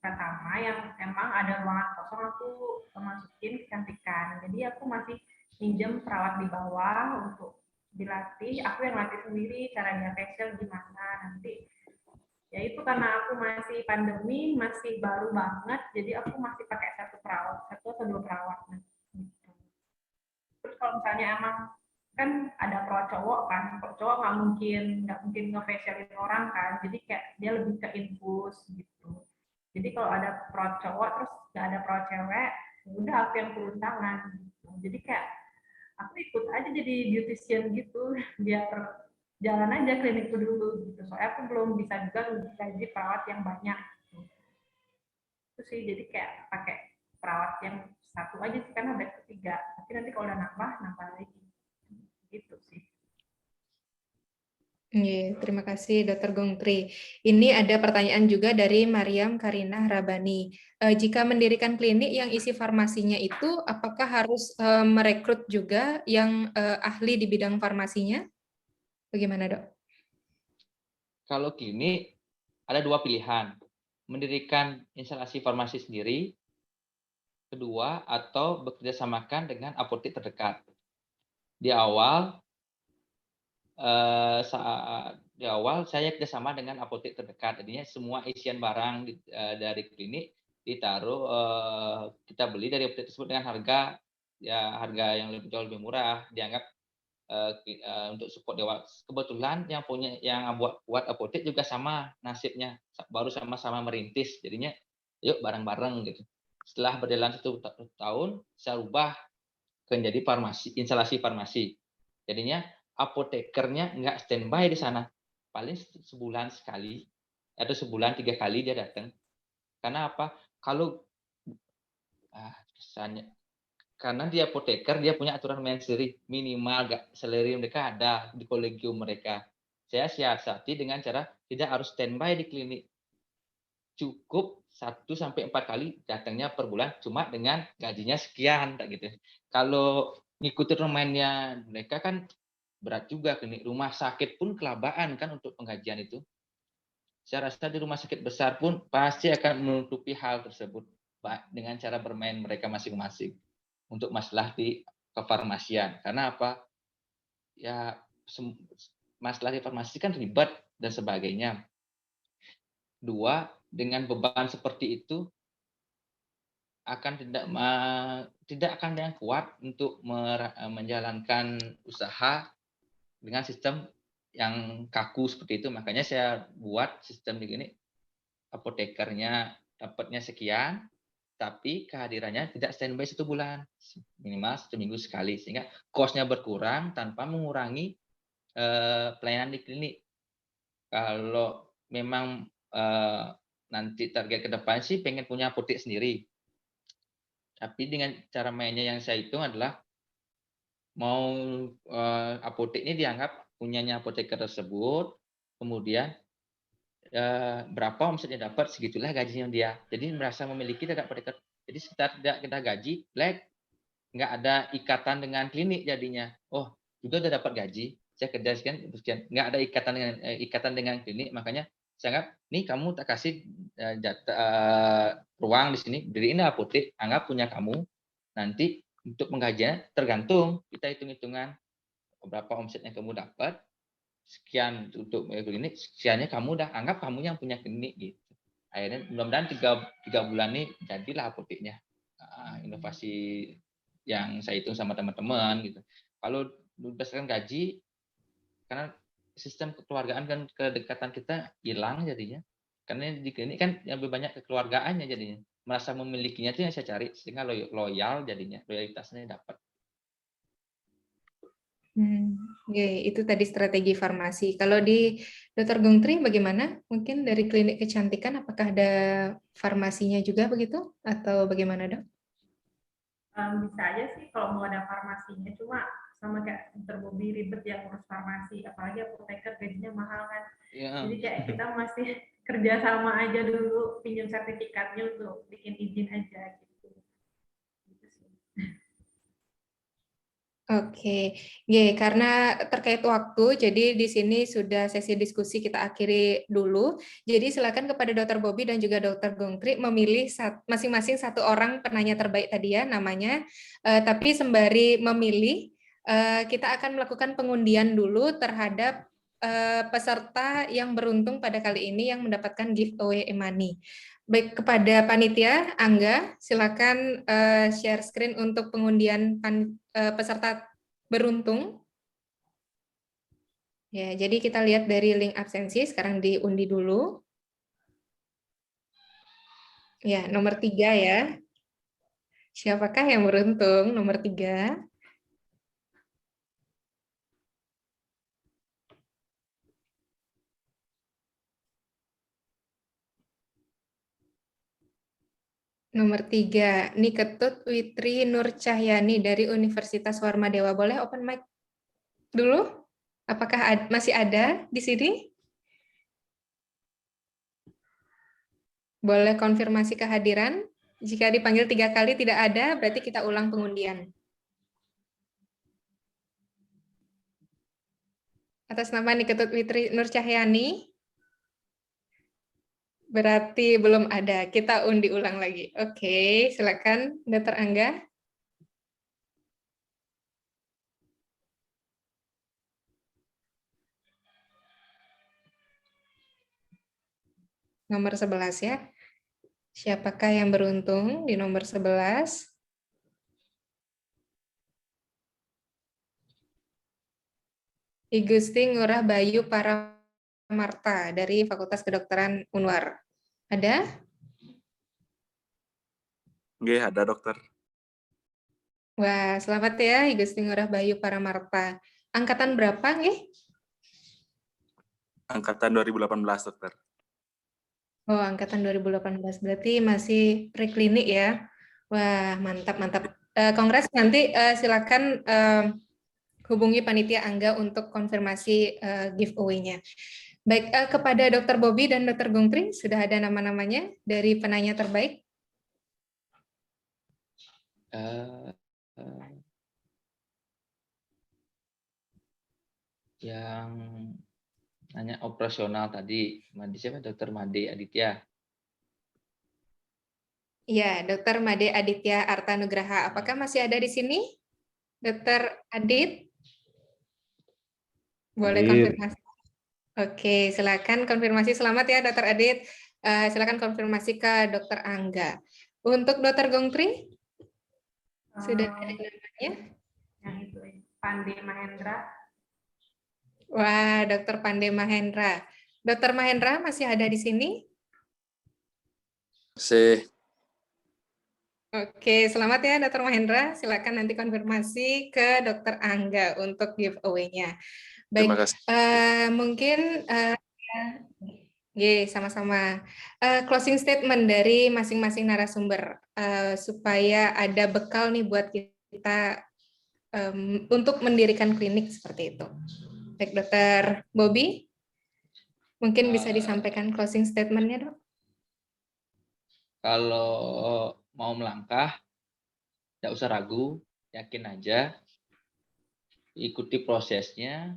pertama yang emang ada ruangan kosong aku masukin kecantikan. Jadi aku masih minjem perawat di bawah untuk dilatih, aku yang latih sendiri cara dia facial gimana nanti. Ya itu karena aku masih pandemi, masih baru banget, jadi aku masih pakai 1 perawat, 1 atau 2 perawat. Gitu. Terus kalau misalnya emang kan ada pro cowok kan, pro cowok nggak mungkin nge-facialin orang kan, jadi kayak dia lebih ke infus gitu. Jadi kalau ada pro cowok terus nggak ada pro cewek, udah aku yang turun tangan gitu. Jadi kayak aku ikut aja jadi beautician gitu, biar jalan aja klinikku dulu gitu. Soalnya aku belum bisa juga gaji perawat yang banyak. Gitu. Itu sih, jadi kayak pakai perawat yang satu aja sih, karena bed ketiga. Tapi nanti kalau udah nambah lagi. Gitu sih. Terima kasih Dr. Gongtri. Ini ada pertanyaan juga dari Mariam Karinah Rabani. Jika mendirikan klinik yang isi farmasinya itu, apakah harus merekrut juga yang ahli di bidang farmasinya? Bagaimana, Dok? Kalau klinik ada dua pilihan, mendirikan instalasi farmasi sendiri, kedua atau bekerjasamakan dengan apotek terdekat. Di awal saya kerjasama dengan apotek terdekat, jadinya semua isian barang dari klinik ditaruh, kita beli dari apotek tersebut dengan harga yang jauh lebih murah, dianggap untuk support dewa. Kebetulan yang buat apotek juga sama nasibnya, baru sama-sama merintis, jadinya yuk bareng-bareng gitu. Setelah berjalan 1 tahun, saya ubah menjadi instalasi farmasi. Jadinya apotekernya nggak standby di sana, paling sebulan sekali atau sebulan 3 kali dia datang. Karena apa? Karena dia apoteker, dia punya aturan main sendiri, minimal salary mereka ada di kolegium mereka. Saya siasati dengan cara tidak harus standby di klinik, cukup 1-4 kali datangnya per bulan, cuma dengan gajinya sekian, gitu. Kalau ngikutin mainnya mereka kan berat juga, klinik rumah sakit pun kelabaan kan untuk penggajian itu. Saya rasa di rumah sakit besar pun pasti akan menutupi hal tersebut dengan cara bermain mereka masing-masing untuk masalah di kefarmasian. Karena apa? Ya masalah di farmasi kan ribet dan sebagainya. Dua, dengan beban seperti itu tidak akan yang kuat untuk menjalankan usaha dengan sistem yang kaku seperti itu. Makanya saya buat sistem begini, apotekernya dapatnya sekian, tapi kehadirannya tidak standby 1 bulan, minimal 1 minggu sekali, sehingga cost-nya berkurang tanpa mengurangi pelayanan di klinik. Kalau memang nanti target ke depan sih pengen punya apotek sendiri, tapi dengan cara mainnya yang saya hitung adalah mau apotek ini dianggap punyanya apoteker tersebut, kemudian berapa omsetnya dapat, segitulah gajinya dia. Jadi merasa memiliki tidak apoteker. Jadi tidak kita gaji, nggak ada ikatan dengan klinik jadinya. Oh, juga udah dapat gaji, saya kerja sekian, nggak ada ikatan dengan klinik, makanya saya anggap, nih kamu tak kasih ruang di sini, diriin apotek, anggap punya kamu, nanti untuk penggajian tergantung, kita hitung-hitungan berapa omsetnya kamu dapat, sekian untuk klinik, sekiannya kamu udah anggap kamu yang punya klinik gitu. Akhirnya mudah-mudahan 3 bulan ini jadilah apoteknya. Inovasi yang saya hitung sama teman-teman gitu. Kalau berdasarkan gaji, karena sistem kekeluargaan kan kedekatan kita hilang jadinya. Karena di klinik kan lebih banyak kekeluargaannya jadinya. Merasa memilikinya itu yang saya cari, sehingga loyal jadinya, loyalitasnya dapat. Itu tadi strategi farmasi. Kalau di Dr. Gongtri bagaimana? Mungkin dari klinik kecantikan apakah ada farmasinya juga begitu? Atau bagaimana, Dok? Bisa aja sih kalau mau ada farmasinya, cuma sama kayak Dr. Bobby ribet yang ngurus farmasi, apalagi apoteker gajinya mahal kan. Yeah. Jadi kayak kita masih kerja sama aja dulu, pinjam sertifikatnya untuk bikin izin aja gitu. Oke, karena terkait waktu, jadi di sini sudah sesi diskusi kita akhiri dulu. Jadi silakan kepada Dr. Bobby dan juga Dr. Gongtri memilih masing-masing 1 orang penanya terbaik tadi ya namanya. Tapi sembari memilih, kita akan melakukan pengundian dulu terhadap peserta yang beruntung pada kali ini yang mendapatkan giveaway e-money. Baik, kepada panitia, Angga, silakan share screen untuk pengundian peserta beruntung. Ya, jadi kita lihat dari link absensi, sekarang diundi dulu. Ya, nomor 3 ya. Siapakah yang beruntung? Nomor 3. Nomor 3, Niketut Witri Nur Cahyani dari Universitas Warmadewa. Boleh open mic dulu? Apakah masih ada di sini? Boleh konfirmasi kehadiran? Jika dipanggil 3 kali tidak ada, berarti kita ulang pengundian. Atas nama Niketut Witri Nur Cahyani, berarti belum ada. Kita undi ulang lagi. Oke, silakan Dr. Angga. Nomor 11 ya. Siapakah yang beruntung di nomor 11? I Gusti Ngurah Bayu Paramarta dari Fakultas Kedokteran Unwar. Ada? Nggih, ada dokter. Wah, selamat ya I Gusti Ngurah Bayu Paramarta. Angkatan berapa nggih? Angkatan 2018 dokter. Oh, angkatan 2018. Berarti masih preklinik ya. Wah, mantap, mantap. Kongres nanti silakan hubungi panitia Angga untuk konfirmasi giveaway-nya. Baik, kepada Dr. Bobby dan Dr. Gungtri, sudah ada nama-namanya dari penanya terbaik? Yang nanya operasional tadi, siapa? Dr. Made Aditya. Iya, Dr. Made Aditya Artanugraha. Apakah masih ada di sini? Dr. Adit? Boleh konfirmasi? Oke, silakan konfirmasi. Selamat ya, Dr. Adit. Silakan konfirmasi ke Dr. Angga. Untuk Dr. Gongtri, sudah ada namanya? Yang itu, Pande Mahendra. Wah, Dr. Pande Mahendra. Dr. Mahendra masih ada di sini? Masih. Oke, selamat ya Dr. Mahendra. Silakan nanti konfirmasi ke Dr. Angga untuk giveaway-nya. Baik, Terima kasih. mungkin sama-sama. Closing statement dari masing-masing narasumber supaya ada bekal nih buat kita untuk mendirikan klinik seperti itu. Baik, Dr. Bobby, mungkin bisa disampaikan closing statement-nya, Dok? Kalau mau melangkah, tidak usah ragu, yakin aja, ikuti prosesnya,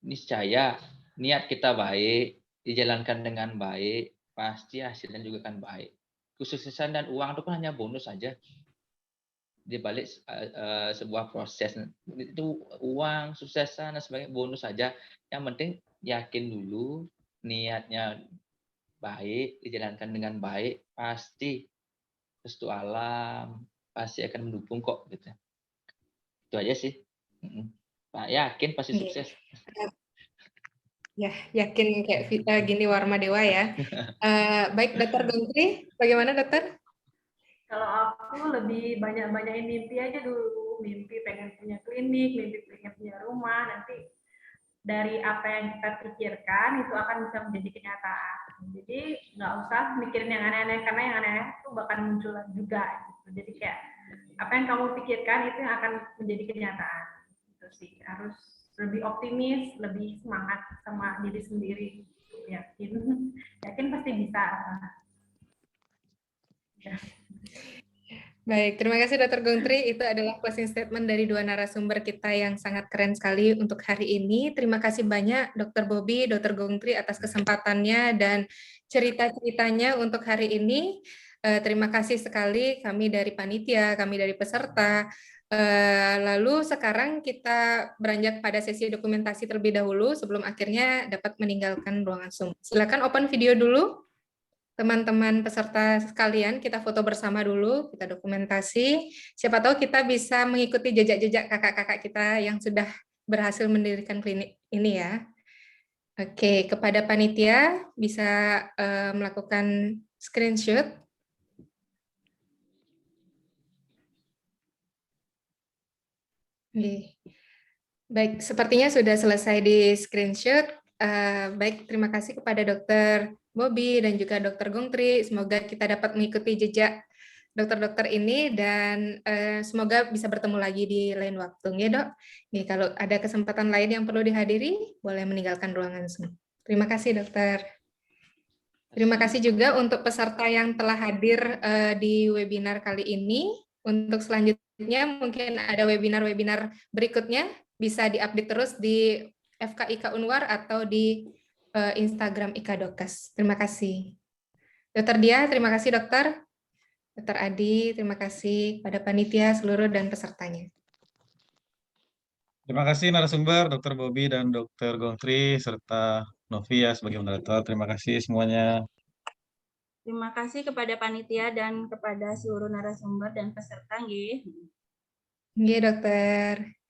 niscaya niat kita baik, dijalankan dengan baik, pasti hasilnya juga akan baik. Kesuksesan dan uang itu kan hanya bonus saja. Di balik sebuah proses itu uang, suksesan dan sebagainya bonus saja. Yang penting yakin dulu, niatnya baik, dijalankan dengan baik, pasti restu alam pasti akan mendukung kok gitu. Itu aja sih. Pak yakin pasti sukses. Ya, yakin kayak gini Warmadewa ya. Baik, Dr. Gungtri, bagaimana Dokter? Kalau aku lebih banyak-banyakin mimpi aja dulu. Mimpi pengen punya klinik, mimpi pengen punya rumah. Nanti dari apa yang kita pikirkan itu akan bisa menjadi kenyataan. Jadi nggak usah mikirin yang aneh-aneh, karena yang aneh-aneh itu bakal muncul juga. Gitu. Jadi kayak apa yang kamu pikirkan itu yang akan menjadi kenyataan. Itu sih, harus lebih optimis, lebih semangat sama diri sendiri. Yakin pasti bisa. Ya. Baik, terima kasih Dr. Gungtri. Itu adalah closing statement dari dua narasumber kita yang sangat keren sekali untuk hari ini. Terima kasih banyak Dr. Bobby, Dr. Gungtri atas kesempatannya dan cerita-ceritanya untuk hari ini. Terima kasih sekali kami dari panitia, kami dari peserta. Lalu sekarang kita beranjak pada sesi dokumentasi terlebih dahulu sebelum akhirnya dapat meninggalkan ruangan Zoom. Silakan open video dulu. Teman-teman peserta sekalian, kita foto bersama dulu, kita dokumentasi. Siapa tahu kita bisa mengikuti jejak-jejak kakak-kakak kita yang sudah berhasil mendirikan klinik ini ya. Oke, kepada panitia bisa melakukan screenshot. Oke. Baik, sepertinya sudah selesai di screenshot. Baik, terima kasih kepada Dokter Bobby dan juga Dokter Gongtri. Semoga kita dapat mengikuti jejak dokter-dokter ini dan semoga bisa bertemu lagi di lain waktu, ya Dok. Nih, kalau ada kesempatan lain yang perlu dihadiri, boleh meninggalkan ruangan semua. Terima kasih, Dokter. Terima kasih juga untuk peserta yang telah hadir di webinar kali ini. Untuk selanjutnya mungkin ada webinar-webinar berikutnya bisa diupdate terus di FKIK Unwar atau di Instagram IKA Dokes. Terima kasih. Dokter Dia, terima kasih dokter. Dokter Adi, terima kasih pada panitia seluruh dan pesertanya. Terima kasih narasumber, Dr. Bobby dan Dr. Gongtri, serta Novia sebagai moderator. Terima kasih semuanya. Terima kasih kepada panitia dan kepada seluruh narasumber dan peserta. Nggih, dokter.